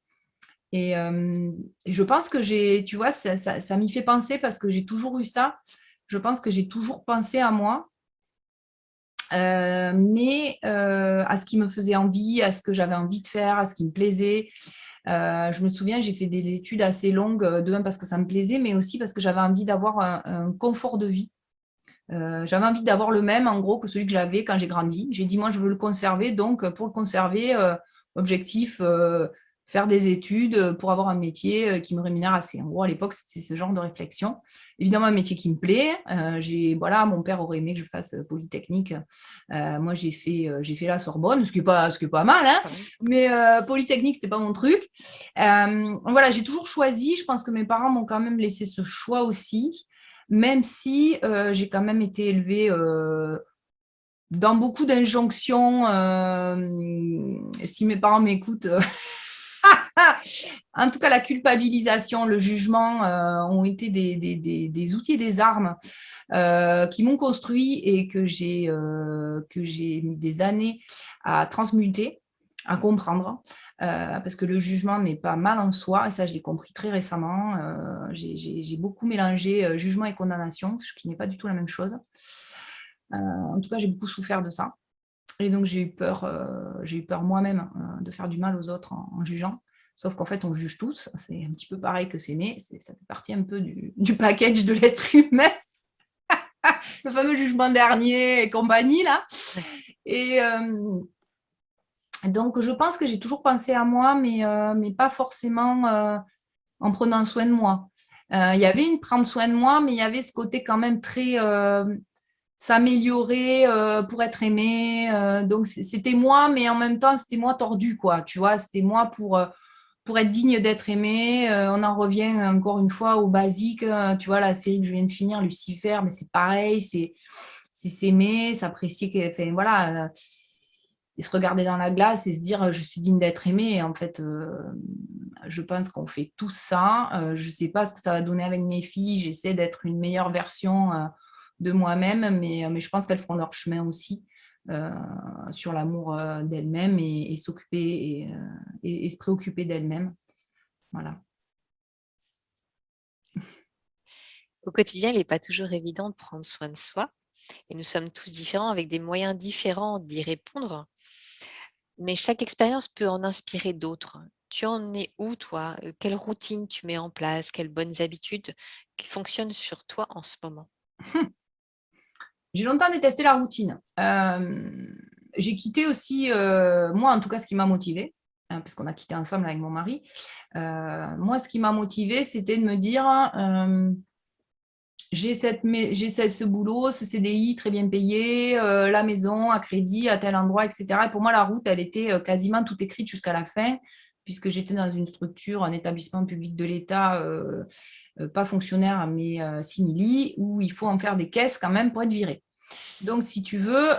[SPEAKER 2] Et je pense que tu vois, ça m'y fait penser parce que j'ai toujours eu ça. Je pense que j'ai toujours pensé à moi, mais à ce qui me faisait envie, à ce que j'avais envie de faire, à ce qui me plaisait. Je me souviens, j'ai fait des études assez longues, de même parce que ça me plaisait, mais aussi parce que j'avais envie d'avoir un confort de vie. J'avais envie d'avoir le même, en gros, que celui que j'avais quand j'ai grandi. J'ai dit, moi, je veux le conserver. Donc, pour le conserver, objectif, faire des études pour avoir un métier qui me rémunère assez. En gros, à l'époque, c'était ce genre de réflexion. Évidemment, un métier qui me plaît. Voilà, mon père aurait aimé que je fasse Polytechnique. Moi, j'ai fait la Sorbonne, ce qui est pas mal, hein. Mais Polytechnique, c'était pas mon truc. Voilà, j'ai toujours choisi. Je pense que mes parents m'ont quand même laissé ce choix aussi, même si j'ai quand même été élevée dans beaucoup d'injonctions. Si mes parents m'écoutent, en tout cas, la culpabilisation, le jugement ont été des outils et des armes qui m'ont construit et que j'ai mis des années à transmuter, à comprendre. Parce que le jugement n'est pas mal en soi, et ça je l'ai compris très récemment. J'ai beaucoup mélangé jugement et condamnation, ce qui n'est pas du tout la même chose. En tout cas, j'ai beaucoup souffert de ça. Et donc j'ai eu peur moi-même de faire du mal aux autres en jugeant. Sauf qu'en fait, on juge tous. C'est un petit peu pareil que s'aimer. Ça fait partie un peu du package de l'être humain. le fameux jugement dernier et compagnie, là. Et donc, je pense que j'ai toujours pensé à moi, mais pas forcément en prenant soin de moi. Il y avait une prendre soin de moi, mais il y avait ce côté quand même très s'améliorer pour être aimé. Donc, c'était moi, mais en même temps, c'était moi tordu, quoi. Tu vois, c'était moi pour être digne d'être aimé. On en revient encore une fois au basique. Tu vois, la série que je viens de finir, Lucifer, mais c'est pareil, c'est s'aimer, s'apprécier. Enfin, voilà, et se regarder dans la glace et se dire je suis digne d'être aimé. Et en fait, je pense qu'on fait tout ça. Je ne sais pas ce que ça va donner avec mes filles. J'essaie d'être une meilleure version de moi-même, mais je pense qu'elles feront leur chemin aussi sur l'amour d'elles-mêmes et s'occuper et se préoccuper d'elles-mêmes. Voilà.
[SPEAKER 1] Au quotidien, il n'est pas toujours évident de prendre soin de soi et nous sommes tous différents avec des moyens différents d'y répondre, mais chaque expérience peut en inspirer d'autres. Tu en es où, toi? Quelle routine tu mets en place? Quelles bonnes habitudes qui fonctionnent sur toi en ce moment?
[SPEAKER 2] J'ai longtemps détesté la routine. J'ai quitté aussi, moi en tout cas, ce qui m'a motivée, parce qu'on a quitté ensemble avec mon mari. Moi, ce qui m'a motivée, c'était de me dire, j'ai ce boulot, ce CDI très bien payé, la maison à crédit à tel endroit, etc. Et pour moi, la route, elle était quasiment toute écrite jusqu'à la fin, puisque j'étais dans une structure, un établissement public de l'État, pas fonctionnaire, mais simili, où il faut en faire des caisses quand même pour être viré. Donc, si tu veux,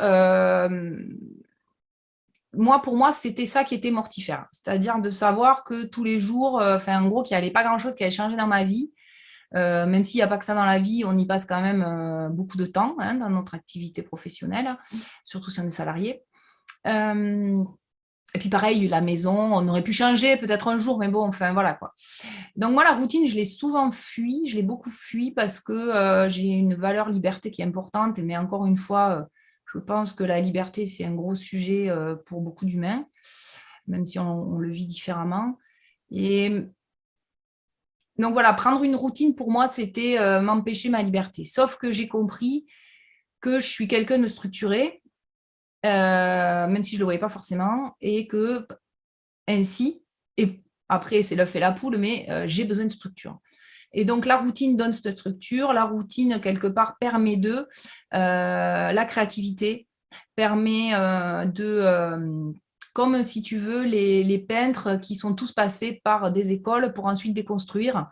[SPEAKER 2] pour moi, c'était ça qui était mortifère. C'est-à-dire de savoir que tous les jours, en gros, qu'il n'y allait pas grand-chose qui allait changer dans ma vie. Même s'il n'y a pas que ça dans la vie, on y passe quand même beaucoup de temps dans notre activité professionnelle, surtout si on est salarié. Et puis pareil, la maison, on aurait pu changer peut-être un jour, mais bon, enfin voilà quoi. Donc moi, la routine, je l'ai souvent fui, je l'ai beaucoup fui parce que j'ai une valeur liberté qui est importante, mais encore une fois, je pense que la liberté, c'est un gros sujet pour beaucoup d'humains, même si on le vit différemment. Et donc voilà, prendre une routine pour moi, c'était m'empêcher ma liberté. Sauf que j'ai compris que je suis quelqu'un de structuré, même si je ne le voyais pas forcément, et que ainsi, et après c'est l'œuf et la poule, mais j'ai besoin de structure. Et donc la routine donne cette structure, la routine quelque part permet la créativité, permet comme si tu veux, les peintres qui sont tous passés par des écoles pour ensuite déconstruire,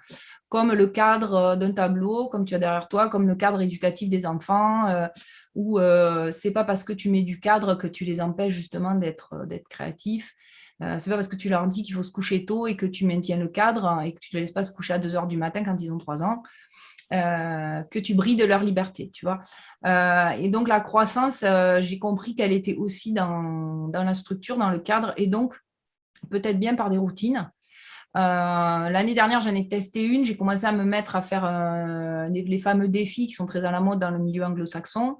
[SPEAKER 2] comme le cadre d'un tableau, comme tu as derrière toi, comme le cadre éducatif des enfants, où c'est pas parce que tu mets du cadre que tu les empêches justement d'être créatifs. C'est pas parce que tu leur dis qu'il faut se coucher tôt et que tu maintiens le cadre et que tu ne les laisses pas se coucher à 2 heures du matin quand ils ont 3 ans, que tu brides leur liberté, tu vois. Et donc, la croissance, j'ai compris qu'elle était aussi dans la structure, dans le cadre, et donc peut-être bien par des routines. L'année dernière, j'en ai testé une. J'ai commencé à me mettre à faire les fameux défis qui sont très à la mode dans le milieu anglo-saxon.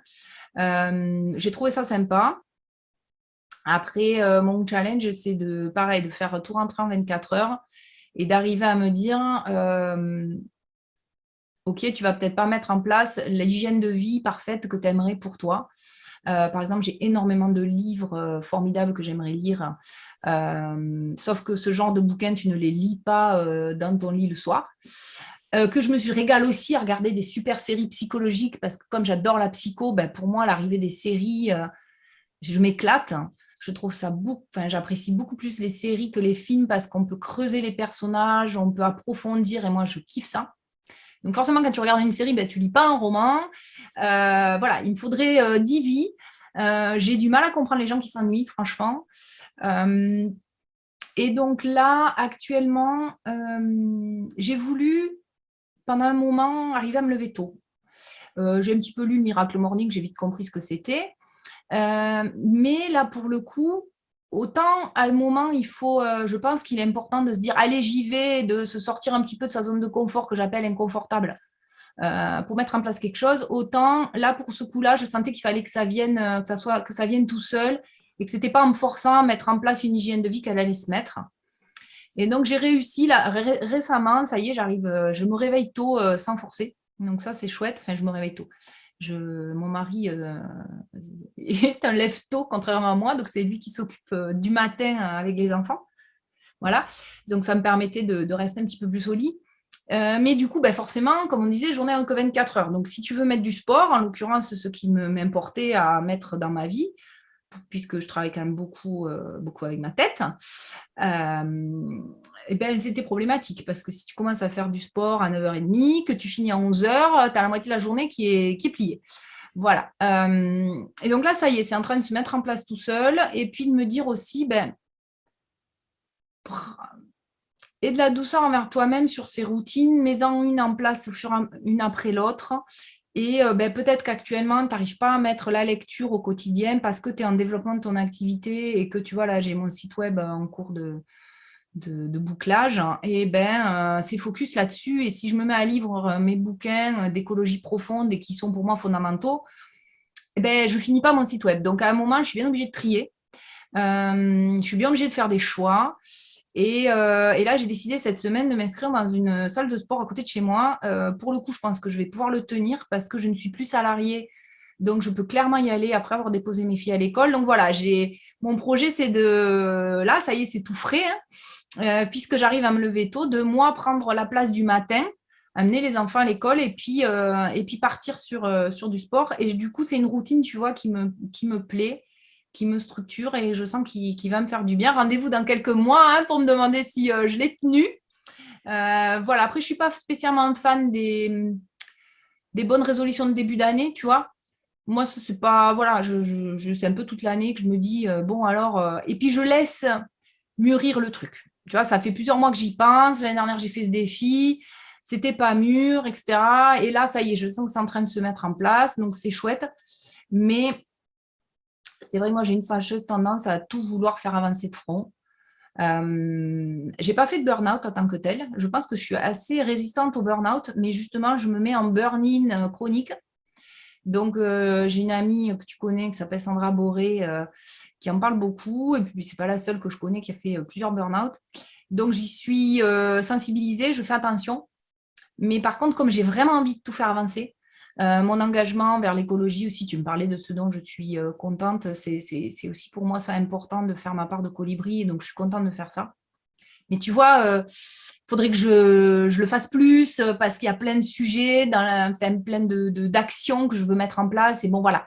[SPEAKER 2] J'ai trouvé ça sympa. Après, mon challenge, c'est pareil, de faire tout rentrer en 24 heures et d'arriver à me dire, OK, tu vas peut-être pas mettre en place l'hygiène de vie parfaite que tu aimerais pour toi. Par exemple, j'ai énormément de livres formidables que j'aimerais lire, sauf que ce genre de bouquins, tu ne les lis pas dans ton lit le soir. Que je me suis régale aussi à regarder des super séries psychologiques parce que comme j'adore la psycho, pour moi, l'arrivée des séries, je m'éclate. Je trouve ça j'apprécie beaucoup plus les séries que les films parce qu'on peut creuser les personnages, on peut approfondir et moi, je kiffe ça. Donc forcément, quand tu regardes une série, tu lis pas un roman. Voilà, il me faudrait 10 vies. J'ai du mal à comprendre les gens qui s'ennuient, franchement. Et donc là, actuellement, j'ai voulu, pendant un moment, arriver à me lever tôt. J'ai un petit peu lu Miracle Morning, j'ai vite compris ce que c'était. Mais là, pour le coup, autant à un moment, je pense qu'il est important de se dire, allez, j'y vais, de se sortir un petit peu de sa zone de confort que j'appelle inconfortable pour mettre en place quelque chose. Autant là, pour ce coup-là, je sentais qu'il fallait que ça vienne, que ça vienne tout seul et que c'était pas en me forçant à mettre en place une hygiène de vie qu'elle allait se mettre. Et donc, j'ai réussi là, récemment, ça y est, je me réveille tôt sans forcer. Donc ça, c'est chouette. Enfin, je me réveille tôt. Mon mari est un lève-tôt, contrairement à moi, donc c'est lui qui s'occupe du matin avec les enfants. Voilà, donc ça me permettait de rester un petit peu plus au lit. Mais du coup, ben forcément, comme on disait, journée n'a que 24 heures. Donc, si tu veux mettre du sport, en l'occurrence, ce qui m'importait à mettre dans ma vie, puisque je travaille quand même beaucoup, beaucoup avec ma tête, et ben, c'était problématique. Parce que si tu commences à faire du sport à 9h30, que tu finis à 11h, tu as la moitié de la journée qui est pliée. Voilà. Et donc là, ça y est, c'est en train de se mettre en place tout seul. Et puis de me dire aussi, ben, et de la douceur envers toi-même sur ces routines, mets-en une en place une après l'autre. Et ben, peut-être qu'actuellement, tu n'arrives pas à mettre la lecture au quotidien parce que tu es en développement de ton activité et que tu vois, là, j'ai mon site web en cours de bouclage. Et ben, c'est focus là-dessus. Et si je me mets à lire mes bouquins d'écologie profonde et qui sont pour moi fondamentaux, eh ben, je ne finis pas mon site web. Donc, à un moment, je suis bien obligée de trier. Je suis bien obligée de faire des choix. Et là, j'ai décidé cette semaine de m'inscrire dans une salle de sport à côté de chez moi. Pour le coup, je pense que je vais pouvoir le tenir parce que je ne suis plus salariée. Donc, je peux clairement y aller après avoir déposé mes filles à l'école. Donc, voilà, mon projet, c'est de… Là, ça y est, c'est tout frais, hein, puisque j'arrive à me lever tôt, de moi prendre la place du matin, amener les enfants à l'école et puis partir sur du sport. Et du coup, c'est une routine, tu vois, qui me plaît, qui me structure et je sens qu'il va me faire du bien. Rendez-vous dans quelques mois, hein, pour me demander si je l'ai tenu. Voilà. Après, je ne suis pas spécialement fan des bonnes résolutions de début d'année, tu vois. Moi, c'est pas… Voilà, c'est un peu toute l'année que je me dis, bon, alors… et puis, je laisse mûrir le truc. Tu vois, ça fait plusieurs mois que j'y pense. L'année dernière, j'ai fait ce défi. C'était pas mûr, etc. Et là, ça y est, je sens que c'est en train de se mettre en place. Donc, c'est chouette. Mais c'est vrai que moi, j'ai une fâcheuse tendance à tout vouloir faire avancer de front. J'ai pas fait de burn-out en tant que tel. Je pense que je suis assez résistante au burn-out, mais justement, je me mets en burn-in chronique. Donc, j'ai une amie que tu connais qui s'appelle Sandra Boré, qui en parle beaucoup. Et puis, c'est pas la seule que je connais qui a fait plusieurs burn-out. Donc, j'y suis sensibilisée, je fais attention. Mais par contre, comme j'ai vraiment envie de tout faire avancer, mon engagement vers l'écologie aussi, tu me parlais de ce dont je suis contente, c'est aussi pour moi ça important de faire ma part de colibri, et donc je suis contente de faire ça. Mais tu vois, il faudrait que je le fasse plus parce qu'il y a plein de sujets, plein d'actions que je veux mettre en place. Et bon, voilà.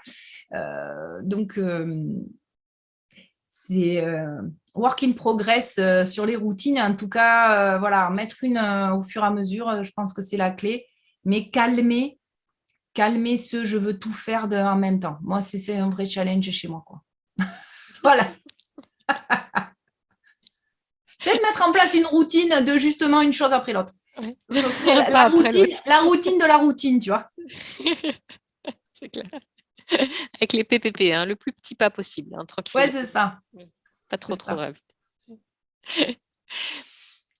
[SPEAKER 2] Donc, c'est work in progress sur les routines. En tout cas, voilà, mettre une au fur et à mesure, je pense que c'est la clé. Mais calmer ce je veux tout faire en même temps. Moi, c'est un vrai challenge chez moi, quoi. Voilà. Peut-être mettre en place une routine de justement une chose après l'autre.
[SPEAKER 1] Ouais.
[SPEAKER 2] La routine de la routine, tu vois.
[SPEAKER 1] C'est clair. Avec les PPP, hein, le plus petit pas possible, hein, tranquille.
[SPEAKER 2] Ouais, c'est ça.
[SPEAKER 1] Pas trop rapide.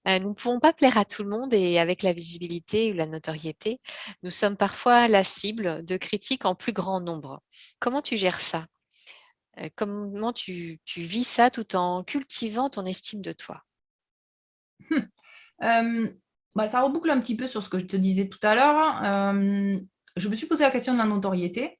[SPEAKER 1] Nous ne pouvons pas plaire à tout le monde et avec la visibilité ou la notoriété, nous sommes parfois la cible de critiques en plus grand nombre. Comment tu gères ça? Comment tu vis ça tout en cultivant ton estime de toi?
[SPEAKER 2] Ça reboucle un petit peu sur ce que je te disais tout à l'heure. Je me suis posé la question de la notoriété.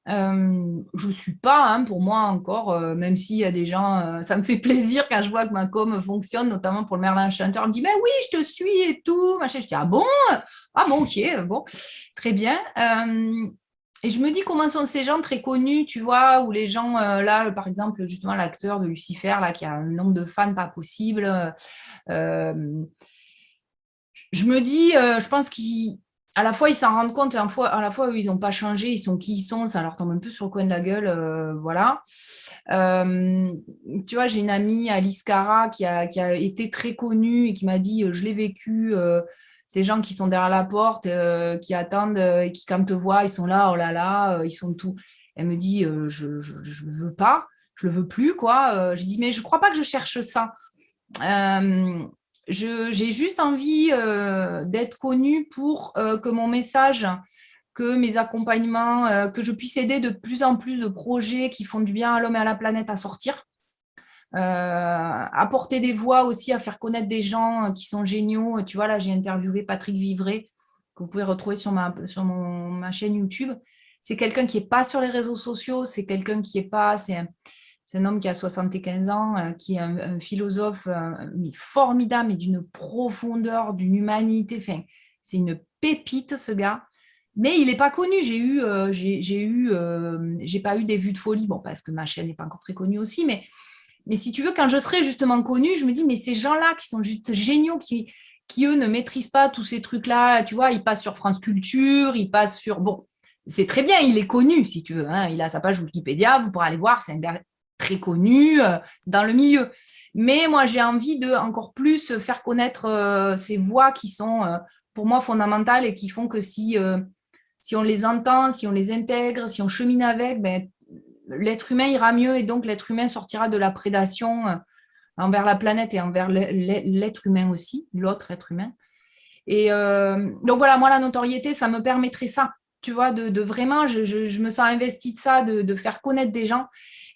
[SPEAKER 2] Je ne suis pas, hein, pour moi encore, même s'il y a des gens, ça me fait plaisir quand je vois que ma com fonctionne, notamment pour le Merlin Chanteur. On me dit, mais oui, je te suis et tout. Machin. Je dis, ah bon, ok, bon, très bien. Et je me dis comment sont ces gens très connus, tu vois, ou les gens, là, par exemple, justement, l'acteur de Lucifer, là, qui a un nombre de fans pas possible. Je me dis, je pense qu'à la fois, ils s'en rendent compte, à la fois, eux, ils n'ont pas changé, ils sont qui ils sont, ça leur tombe un peu sur le coin de la gueule, voilà. Tu vois, j'ai une amie, Alice Cara, qui a été très connue et qui m'a dit, je l'ai vécu, ces gens qui sont derrière la porte, qui attendent, et qui, quand te voient, ils sont là, oh là là, ils sont tout. Elle me dit, je ne le veux pas, je le veux plus, quoi. J'ai dit, mais je ne crois pas que je cherche ça. J'ai juste envie d'être connue pour que mon message, que mes accompagnements, que je puisse aider de plus en plus de projets qui font du bien à l'homme et à la planète à sortir. Apporter des voix aussi, à faire connaître des gens qui sont géniaux. Tu vois, là, j'ai interviewé Patrick Vivray, que vous pouvez retrouver sur ma chaîne YouTube. c'est quelqu'un qui n'est pas sur les réseaux sociaux, c'est quelqu'un qui n'est pas... C'est un homme qui a 75 ans, qui est un philosophe mais formidable, mais d'une profondeur, d'une humanité. Enfin, c'est une pépite, ce gars. Mais il n'est pas connu. J'ai pas eu des vues de folie, bon, parce que ma chaîne n'est pas encore très connue aussi, mais si tu veux, quand je serai justement connue, je me dis, mais ces gens-là qui sont juste géniaux, qui eux ne maîtrisent pas tous ces trucs-là, tu vois, ils passent sur France Culture, ils passent sur... Bon, c'est très bien, il est connu, si tu veux, hein, il a sa page Wikipédia, vous pourrez aller voir, c'est un gars très connu dans le milieu. Mais moi, j'ai envie de encore plus faire connaître ces voix qui sont, pour moi, fondamentales et qui font que si on les entend, si on les intègre, si on chemine avec, ben, l'être humain ira mieux et donc l'être humain sortira de la prédation envers la planète et envers l'être humain aussi, l'autre être humain. Et donc voilà, moi, la notoriété, ça me permettrait ça, tu vois, de vraiment, je me sens investie de ça, de faire connaître des gens.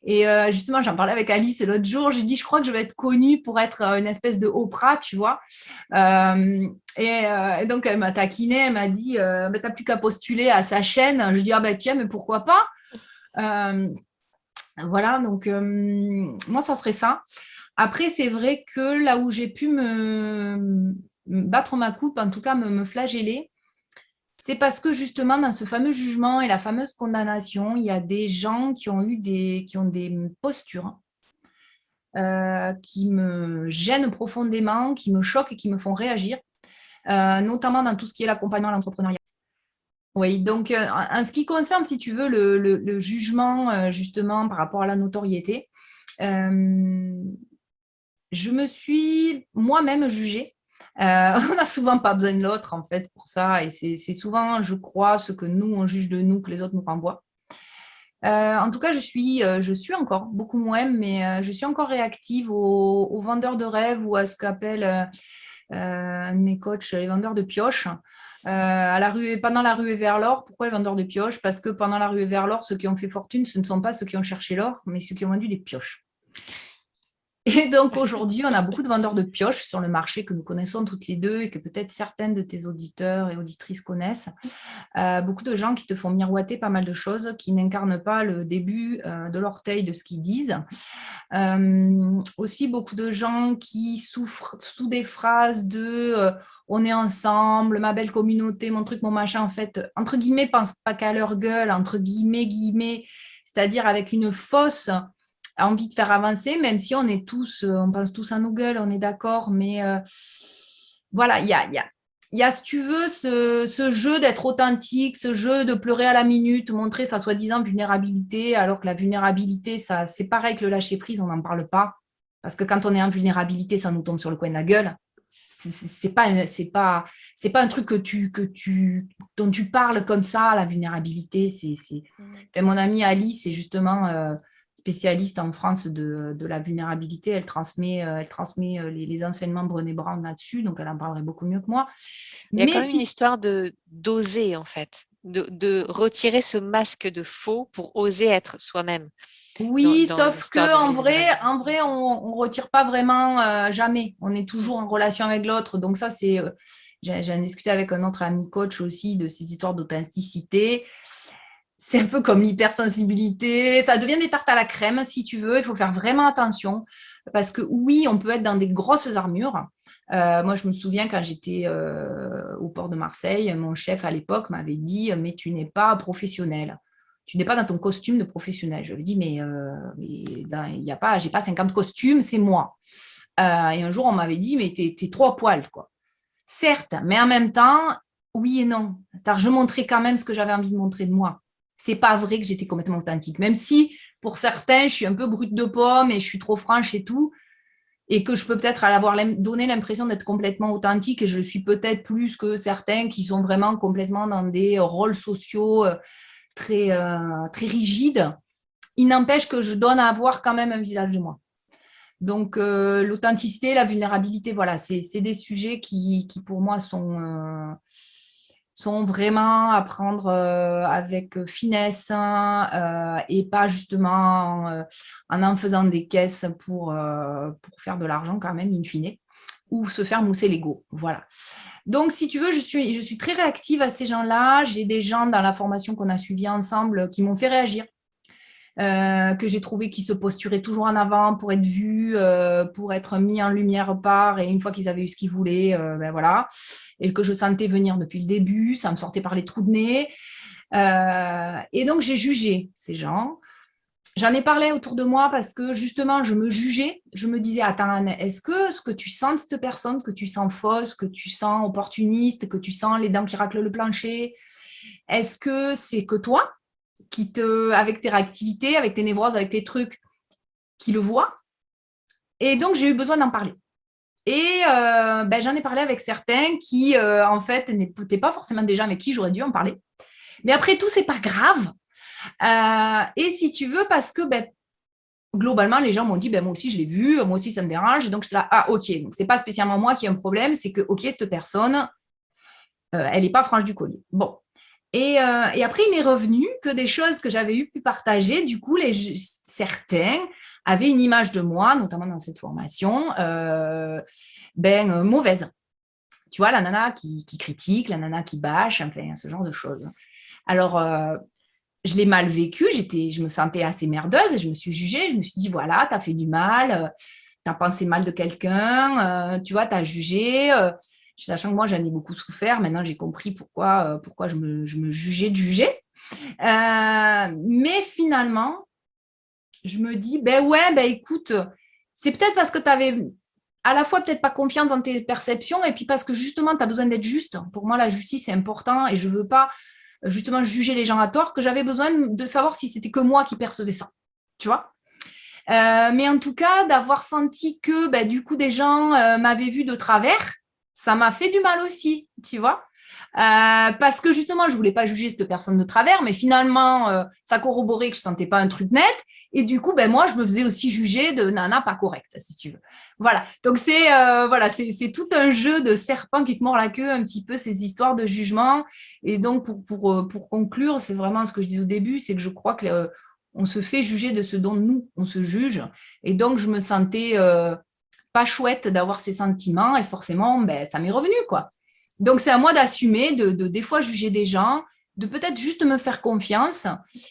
[SPEAKER 2] Et justement, j'en parlais avec Alice l'autre jour, j'ai dit, je crois que je vais être connue pour être une espèce de Oprah, tu vois. Et donc, elle m'a taquinée, elle m'a dit, bah, t'as plus qu'à postuler à sa chaîne. Je dis, ah bah tiens, mais pourquoi pas voilà, donc moi, ça serait ça. Après, c'est vrai que là où j'ai pu me battre ma coupe, en tout cas me flageller, c'est parce que justement, dans ce fameux jugement et la fameuse condamnation, il y a des gens qui ont des postures qui me gênent profondément, qui me choquent et qui me font réagir, notamment dans tout ce qui est l'accompagnement à l'entrepreneuriat. Oui, donc en ce qui concerne, si tu veux, le jugement justement par rapport à la notoriété, je me suis moi-même jugée. On n'a souvent pas besoin de l'autre, en fait, pour ça. Et c'est souvent, je crois, ce que nous, on juge de nous, que les autres nous renvoient. En tout cas, je suis encore, beaucoup moins, mais je suis encore réactive aux vendeurs de rêves ou à ce qu'appellent un de mes coachs les vendeurs de pioches. Pendant la ruée vers l'or, pourquoi les vendeurs de pioches? Parce que pendant la ruée vers l'or, ceux qui ont fait fortune, ce ne sont pas ceux qui ont cherché l'or, mais ceux qui ont vendu des pioches. Et donc aujourd'hui, on a beaucoup de vendeurs de pioches sur le marché que nous connaissons toutes les deux et que peut-être certaines de tes auditeurs et auditrices connaissent. Beaucoup de gens qui te font miroiter pas mal de choses, qui n'incarnent pas le début de l'orteil de ce qu'ils disent. Aussi beaucoup de gens qui souffrent sous des phrases de on est ensemble, ma belle communauté, mon truc, mon machin. En fait, entre guillemets, pense pas qu'à leur gueule, entre guillemets, c'est-à-dire avec une fausse envie de faire avancer, même si on pense tous à nos gueules, on est d'accord, mais voilà, il y a, si tu veux, ce jeu d'être authentique, ce jeu de pleurer à la minute, montrer sa soi-disant vulnérabilité, alors que la vulnérabilité, ça, c'est pareil que le lâcher-prise, on n'en parle pas, parce que quand on est en vulnérabilité, ça nous tombe sur le coin de la gueule. C'est pas un truc dont tu parles comme ça, la vulnérabilité. Enfin, mon amie Alice, c'est justement spécialiste en France de la vulnérabilité. Elle transmet les enseignements Brené Brown là-dessus, donc elle en parlerait beaucoup mieux que moi.
[SPEAKER 1] Il y a quand même une histoire d'oser, en fait, de retirer ce masque de faux pour oser être soi-même.
[SPEAKER 2] Oui,
[SPEAKER 1] dans
[SPEAKER 2] sauf
[SPEAKER 1] l'histoire de
[SPEAKER 2] que
[SPEAKER 1] vulnérabilité.
[SPEAKER 2] en vrai, on retire pas vraiment jamais. On est toujours en relation avec l'autre. Donc ça, c'est. J'ai discuté avec un autre ami coach aussi de ces histoires d'authenticité. C'est un peu comme l'hypersensibilité. Ça devient des tartes à la crème, si tu veux. Il faut faire vraiment attention. Parce que oui, on peut être dans des grosses armures. Moi, je me souviens quand j'étais au port de Marseille, mon chef à l'époque m'avait dit, mais tu n'es pas professionnel. Tu n'es pas dans ton costume de professionnel. Je lui ai dit, mais il y a pas, j'ai pas 50 costumes, c'est moi. Et un jour, on m'avait dit, mais t'es trop à poil, quoi. Certes, mais en même temps, oui et non. C'est-à-dire, je montrais quand même ce que j'avais envie de montrer de moi. C'est pas vrai que j'étais complètement authentique. Même si, pour certains, je suis un peu brute de pomme et je suis trop franche et tout, et que je peux peut-être avoir donné l'impression d'être complètement authentique, et je suis peut-être plus que certains qui sont vraiment complètement dans des rôles sociaux très rigides. Il n'empêche que je donne à avoir quand même un visage de moi. Donc, l'authenticité, la vulnérabilité, voilà, c'est des sujets qui pour moi sont vraiment à prendre avec finesse, hein, et pas justement en faisant des caisses pour faire de l'argent quand même, in fine. ou se faire mousser l'ego. Voilà. Donc, si tu veux, je suis très réactive à ces gens-là. J'ai des gens dans la formation qu'on a suivie ensemble qui m'ont fait réagir, que j'ai trouvé qui se posturaient toujours en avant pour être vus, pour être mis en lumière par, et une fois qu'ils avaient eu ce qu'ils voulaient, ben voilà, et que je sentais venir depuis le début, ça me sortait par les trous de nez. Et donc, j'ai jugé ces gens. J'en ai parlé autour de moi parce que justement, je me jugeais. Je me disais, attends, est-ce que ce que tu sens de cette personne, que tu sens fausse, que tu sens opportuniste, que tu sens les dents qui raclent le plancher, est-ce que c'est que toi avec tes réactivités, avec tes névroses, avec tes trucs, qui le voient? Et donc, j'ai eu besoin d'en parler. Et ben, j'en ai parlé avec certains qui, en fait, n'étaient pas forcément des gens avec qui j'aurais dû en parler. Mais après tout, c'est pas grave. Et si tu veux, parce que ben, globalement, les gens m'ont dit, ben, moi aussi, je l'ai vu, moi aussi, ça me dérange. Et donc, je suis là, ah, ok. Donc, c'est pas spécialement moi qui ai un problème, c'est que, ok, cette personne, elle n'est pas franche du collier. Bon. Et après, il m'est revenu que des choses que j'avais pu partager, du coup, certains avaient une image de moi, notamment dans cette formation, mauvaise. Tu vois, la nana qui critique, la nana qui bâche, enfin, ce genre de choses. Alors, je l'ai mal vécu, je me sentais assez merdeuse et je me suis jugée, je me suis dit, voilà, tu as fait du mal, tu as pensé mal de quelqu'un, tu vois, tu as jugé. Sachant que moi, j'en ai beaucoup souffert, maintenant j'ai compris pourquoi je me jugeais de juger. Mais finalement, je me dis, ben ouais, ben écoute, c'est peut-être parce que tu avais à la fois peut-être pas confiance dans tes perceptions et puis parce que justement, tu as besoin d'être juste. Pour moi, la justice, c'est important et je ne veux pas justement juger les gens à tort, que j'avais besoin de savoir si c'était que moi qui percevais ça. Tu vois? Mais en tout cas, d'avoir senti que ben, du coup, des gens m'avaient vu de travers, ça m'a fait du mal aussi, tu vois? Parce que justement, je ne voulais pas juger cette personne de travers, mais finalement, ça corroborait que je ne sentais pas un truc net. Et du coup, ben, moi, je me faisais aussi juger de nana pas correcte, si tu veux. Voilà. Donc, c'est tout un jeu de serpent qui se mord la queue, un petit peu, ces histoires de jugement. Et donc, pour conclure, c'est vraiment ce que je disais au début, c'est que je crois que on se fait juger de ce dont nous, on se juge. Et donc, je me sentais pas chouette d'avoir ces sentiments. Et forcément, ben, ça m'est revenu, quoi. Donc, c'est à moi d'assumer, des fois juger des gens, de peut-être juste me faire confiance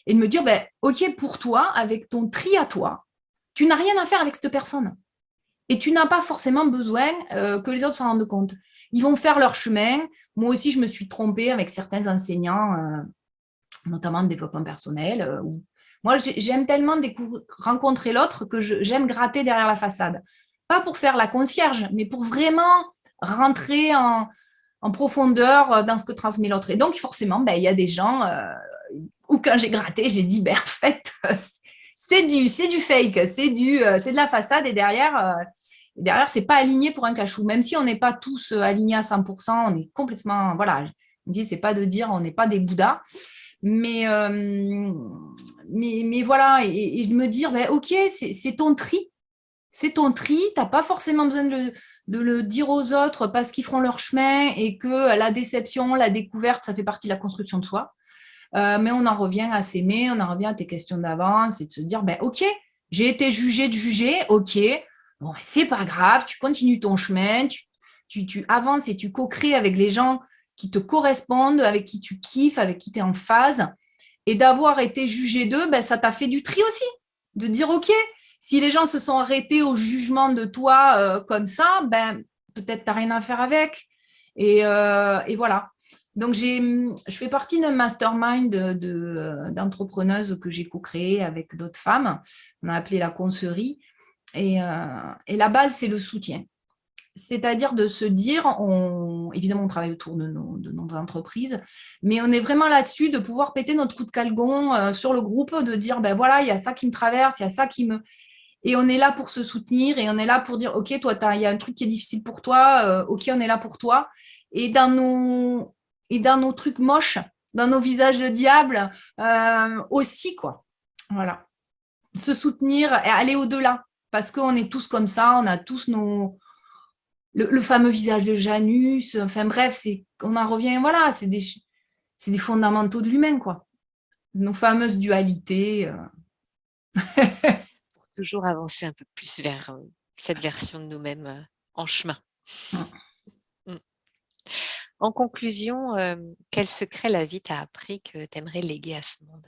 [SPEAKER 2] et de me dire, ben, OK, pour toi, avec ton tri à toi, tu n'as rien à faire avec cette personne. Et tu n'as pas forcément besoin que les autres s'en rendent compte. Ils vont faire leur chemin. Moi aussi, je me suis trompée avec certains enseignants, notamment de développement personnel. Moi, j'aime tellement rencontrer l'autre que j'aime gratter derrière la façade. Pas pour faire la concierge, mais pour vraiment rentrer en profondeur dans ce que transmet l'autre. Et donc, forcément, ben, il y a des gens où quand j'ai gratté, j'ai dit, ben, en fait, c'est du fake, c'est de la façade et derrière, c'est pas aligné pour un cachou. Même si on n'est pas tous alignés à 100%, on est complètement, voilà, je me dis, c'est pas de dire on n'est pas des bouddhas. Mais, mais voilà, et de me dire, ben, ok, c'est ton tri. C'est ton tri, tu n'as pas forcément besoin de le dire aux autres parce qu'ils feront leur chemin et que la déception, la découverte, ça fait partie de la construction de soi. Mais on en revient à s'aimer, on en revient à tes questions d'avance et de se dire, ben, ok, j'ai été jugée de juger, ok, bon, ben, c'est pas grave, tu continues ton chemin, tu avances et tu co-crées avec les gens qui te correspondent, avec qui tu kiffes, avec qui tu es en phase. Et d'avoir été jugé d'eux, ben, ça t'a fait du tri aussi. De dire, OK, si les gens se sont arrêtés au jugement de toi comme ça, ben, peut-être tu n'as rien à faire avec. Et voilà. Donc, je fais partie d'un mastermind d'entrepreneuses que j'ai co-créé avec d'autres femmes. On a appelé la concerie. Et la base, c'est le soutien. C'est-à-dire de se dire, évidemment, on travaille autour de nos entreprises, mais on est vraiment là-dessus de pouvoir péter notre coup de calgon sur le groupe, de dire, ben voilà, il y a ça qui me traverse, il y a ça qui me... Et on est là pour se soutenir et on est là pour dire, OK, toi, il y a un truc qui est difficile pour toi, OK, on est là pour toi. Et dans nos trucs moches, dans nos visages de diable aussi, quoi. Voilà. Se soutenir et aller au-delà, parce qu'on est tous comme ça, on a tous le fameux visage de Janus, enfin bref, on en revient, voilà, c'est des fondamentaux de l'humain, quoi. Nos fameuses dualités.
[SPEAKER 1] Pour toujours avancer un peu plus vers cette version de nous-mêmes en chemin. Mm. En conclusion, quel secret la vie t'a appris que tu aimerais léguer à ce monde?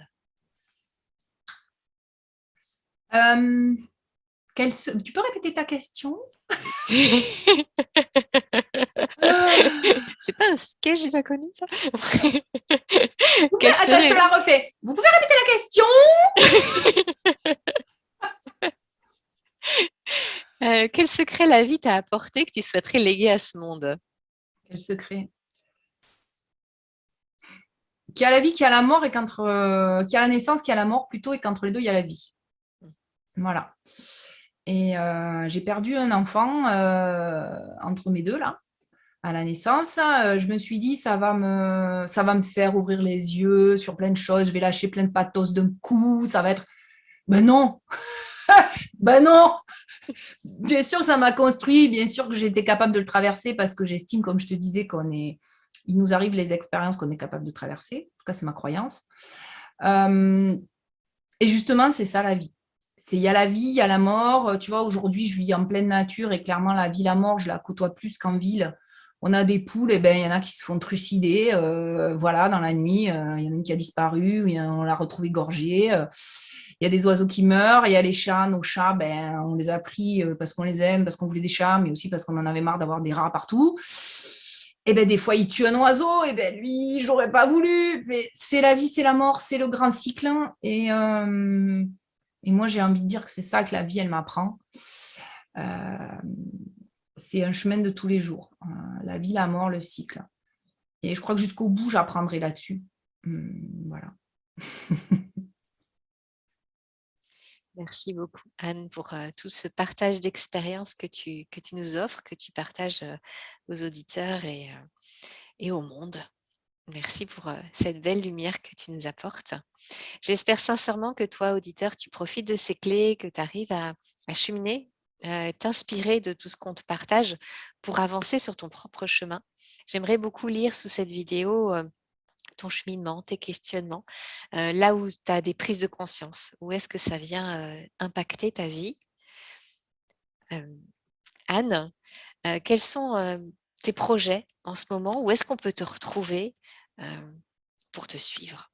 [SPEAKER 2] Tu peux répéter ta question?
[SPEAKER 1] C'est pas un sketch des inconnus, ça?
[SPEAKER 2] Attends, je te la refais. Vous pouvez répéter la question?
[SPEAKER 1] Quel secret la vie t'a apporté que tu souhaiterais léguer à ce monde?
[SPEAKER 2] Quel secret? Qu'il y a la vie, qu'il y a la mort, et qu'il y a la naissance, qu'il y a la mort plutôt, et qu'entre les deux, il y a la vie. Voilà. Et j'ai perdu un enfant entre mes deux, là, à la naissance. Je me suis dit, ça va me faire ouvrir les yeux sur plein de choses. Je vais lâcher plein de pathos d'un coup. Ça va être... Ben non. Ben non. Bien sûr, ça m'a construit. Bien sûr que j'étais capable de le traverser parce que j'estime, comme je te disais, il nous arrive les expériences qu'on est capable de traverser. En tout cas, c'est ma croyance. Et justement, c'est ça la vie. Il y a la vie, il y a la mort. Tu vois, aujourd'hui, je vis en pleine nature et clairement, la vie, la mort, je la côtoie plus qu'en ville. On a des poules, et ben, il y en a qui se font trucider, voilà, dans la nuit. Il y en a une qui a disparu, on l'a retrouvée gorgée. Il y a des oiseaux qui meurent, il y a les chats, nos chats, ben, on les a pris parce qu'on les aime, parce qu'on voulait des chats, mais aussi parce qu'on en avait marre d'avoir des rats partout. Et ben, des fois, il tue un oiseau, et ben, lui, j'aurais pas voulu. Mais c'est la vie, c'est la mort, c'est le grand cycle. Et moi, j'ai envie de dire que c'est ça que la vie, elle m'apprend. C'est un chemin de tous les jours. La vie, la mort, le cycle. Et je crois que jusqu'au bout, j'apprendrai là-dessus. Voilà.
[SPEAKER 1] Merci beaucoup, Anne, pour tout ce partage d'expériences que tu nous offres, que tu partages aux auditeurs et au monde. Merci pour cette belle lumière que tu nous apportes. J'espère sincèrement que toi, auditeur, tu profites de ces clés, que tu arrives à cheminer, t'inspirer de tout ce qu'on te partage pour avancer sur ton propre chemin. J'aimerais beaucoup lire sous cette vidéo ton cheminement, tes questionnements, là où tu as des prises de conscience, où est-ce que ça vient impacter ta vie. Anne, quels sont tes projets en ce moment? Où est-ce qu'on peut te retrouver pour te suivre?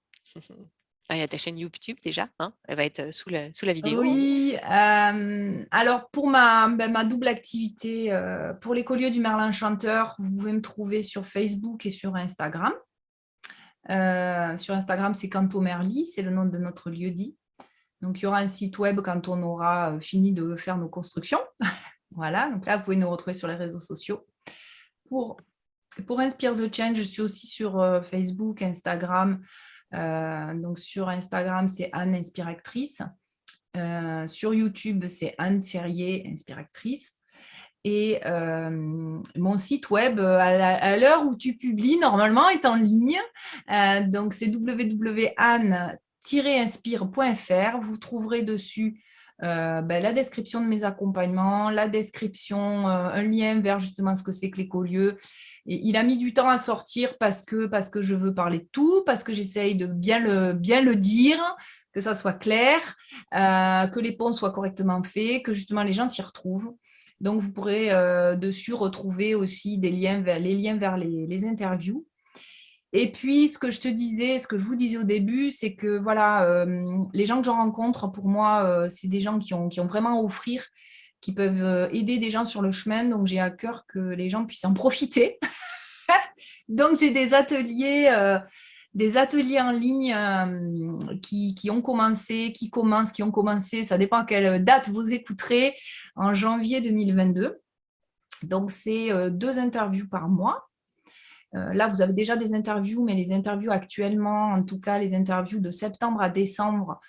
[SPEAKER 1] Il y a ta chaîne YouTube déjà, hein, elle va être sous la vidéo.
[SPEAKER 2] Oui, alors pour ma double activité, pour l'écolieu du Merlin Chanteur, vous pouvez me trouver sur Facebook et sur Instagram. Sur Instagram, c'est Canto Merli, c'est le nom de notre lieu-dit. Donc, il y aura un site web quand on aura fini de faire nos constructions. Voilà, donc là, vous pouvez nous retrouver sur les réseaux sociaux. Pour Inspire the Change, je suis aussi sur Facebook, Instagram. Donc, sur Instagram, c'est Anne Inspiractrice. Sur YouTube, c'est Anne Ferrier, Inspiractrice. Et mon site web, à l'heure où tu publies, normalement, est en ligne. Donc, c'est www.anne-inspire.fr. Vous trouverez dessus la description de mes accompagnements, la description, un lien vers justement ce que c'est que l'écolieu. Et il a mis du temps à sortir parce que je veux parler de tout, parce que j'essaye de bien le dire, que ça soit clair, que les ponts soient correctement faits, que justement les gens s'y retrouvent. Donc, vous pourrez dessus retrouver aussi les liens vers les interviews. Et puis, ce que je vous disais au début, c'est que voilà, les gens que je rencontre, pour moi, c'est des gens qui ont vraiment à offrir, qui peuvent aider des gens sur le chemin. Donc, j'ai à cœur que les gens puissent en profiter. Donc, j'ai des ateliers en ligne qui ont commencé, qui ont commencé, ça dépend à quelle date vous écouterez, en janvier 2022. Donc, c'est 2 interviews par mois. Là, vous avez déjà des interviews, mais les interviews actuellement, en tout cas les interviews de septembre à décembre,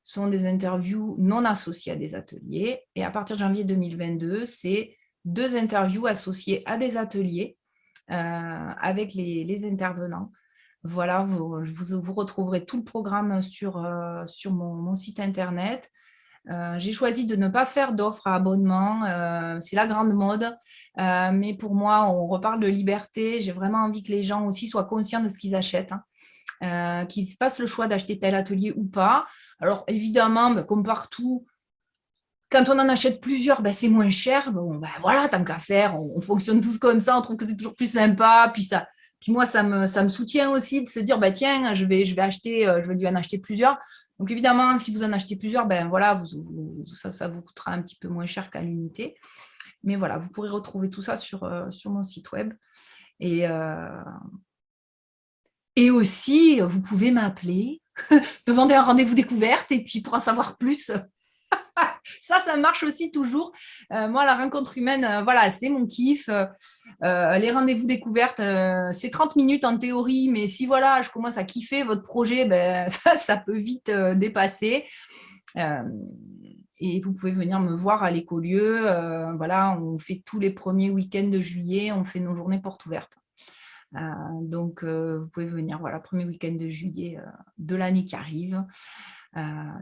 [SPEAKER 2] sont des interviews non associées à des ateliers. Et à partir de janvier 2022, c'est 2 interviews associées à des ateliers avec les intervenants. Voilà, vous retrouverez tout le programme sur mon site internet. J'ai choisi de ne pas faire d'offres à abonnement. C'est la grande mode. Mais pour moi, on reparle de liberté. J'ai vraiment envie que les gens aussi soient conscients de ce qu'ils achètent, qu'ils fassent le choix d'acheter tel atelier ou pas. Alors, évidemment, comme partout, Quand on en achète plusieurs, ben, c'est moins cher. Bon, ben, voilà, tant qu'à faire, on fonctionne tous comme ça. On trouve que c'est toujours plus sympa. Puis moi, ça me soutient aussi de se dire, ben, tiens, je vais acheter, je vais lui en acheter plusieurs. Donc évidemment, si vous en achetez plusieurs, ben voilà, ça vous coûtera un petit peu moins cher qu'à l'unité. Mais voilà, vous pourrez retrouver tout ça sur mon site web. Et, et aussi, vous pouvez m'appeler, demander un rendez-vous découverte et puis pour en savoir plus, ça marche aussi toujours. Moi, la rencontre humaine, voilà, c'est mon kiff. Les rendez-vous découvertes, c'est 30 minutes en théorie, mais si voilà, je commence à kiffer votre projet, ben, ça peut vite dépasser. Euh, et vous pouvez venir me voir à l'écolieu. Voilà, on fait tous les premiers week-ends de juillet, on fait nos journées portes ouvertes. Donc, vous pouvez venir, voilà, premier week-end de juillet de l'année qui arrive.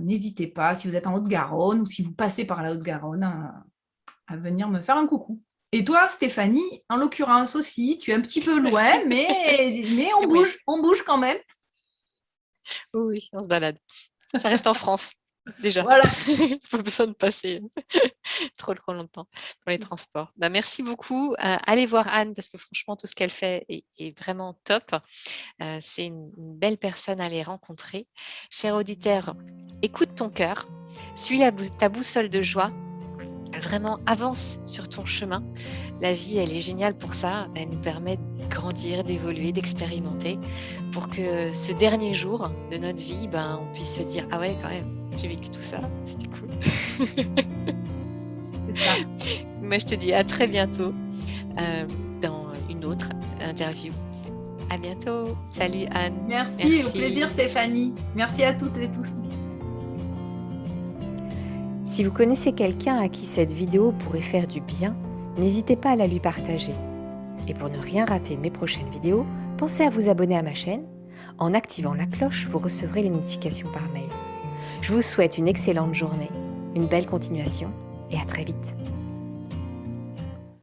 [SPEAKER 2] N'hésitez pas, si vous êtes en Haute-Garonne ou si vous passez par la Haute-Garonne, à venir me faire un coucou. Et toi, Stéphanie, en l'occurrence aussi, tu es un petit peu loin, mais on
[SPEAKER 1] Oui,
[SPEAKER 2] bouge quand même.
[SPEAKER 1] oui, on se balade. Ça reste en France, déjà.
[SPEAKER 2] Voilà.
[SPEAKER 1] Pas besoin de passer trop longtemps pour les transports. Bah, merci beaucoup. Allez voir Anne parce que franchement, tout ce qu'elle fait est vraiment top. C'est une belle personne à aller rencontrer. Cher auditeur, écoute ton cœur, suis ta boussole de joie. Vraiment, avance sur ton chemin. La vie, elle est géniale pour ça. Elle nous permet de grandir, d'évoluer, d'expérimenter pour que ce dernier jour de notre vie, on puisse se dire « Ah ouais, quand même, j'ai vécu tout ça, c'était cool. »
[SPEAKER 2] C'est ça.
[SPEAKER 1] Moi, je te dis à très bientôt dans une autre interview. À bientôt. Salut Anne.
[SPEAKER 2] Merci, au plaisir Stéphanie. Merci à toutes et tous.
[SPEAKER 3] Si vous connaissez quelqu'un à qui cette vidéo pourrait faire du bien, n'hésitez pas à la lui partager. Et pour ne rien rater de mes prochaines vidéos, pensez à vous abonner à ma chaîne. En activant la cloche, vous recevrez les notifications par mail. Je vous souhaite une excellente journée, une belle continuation et à très vite.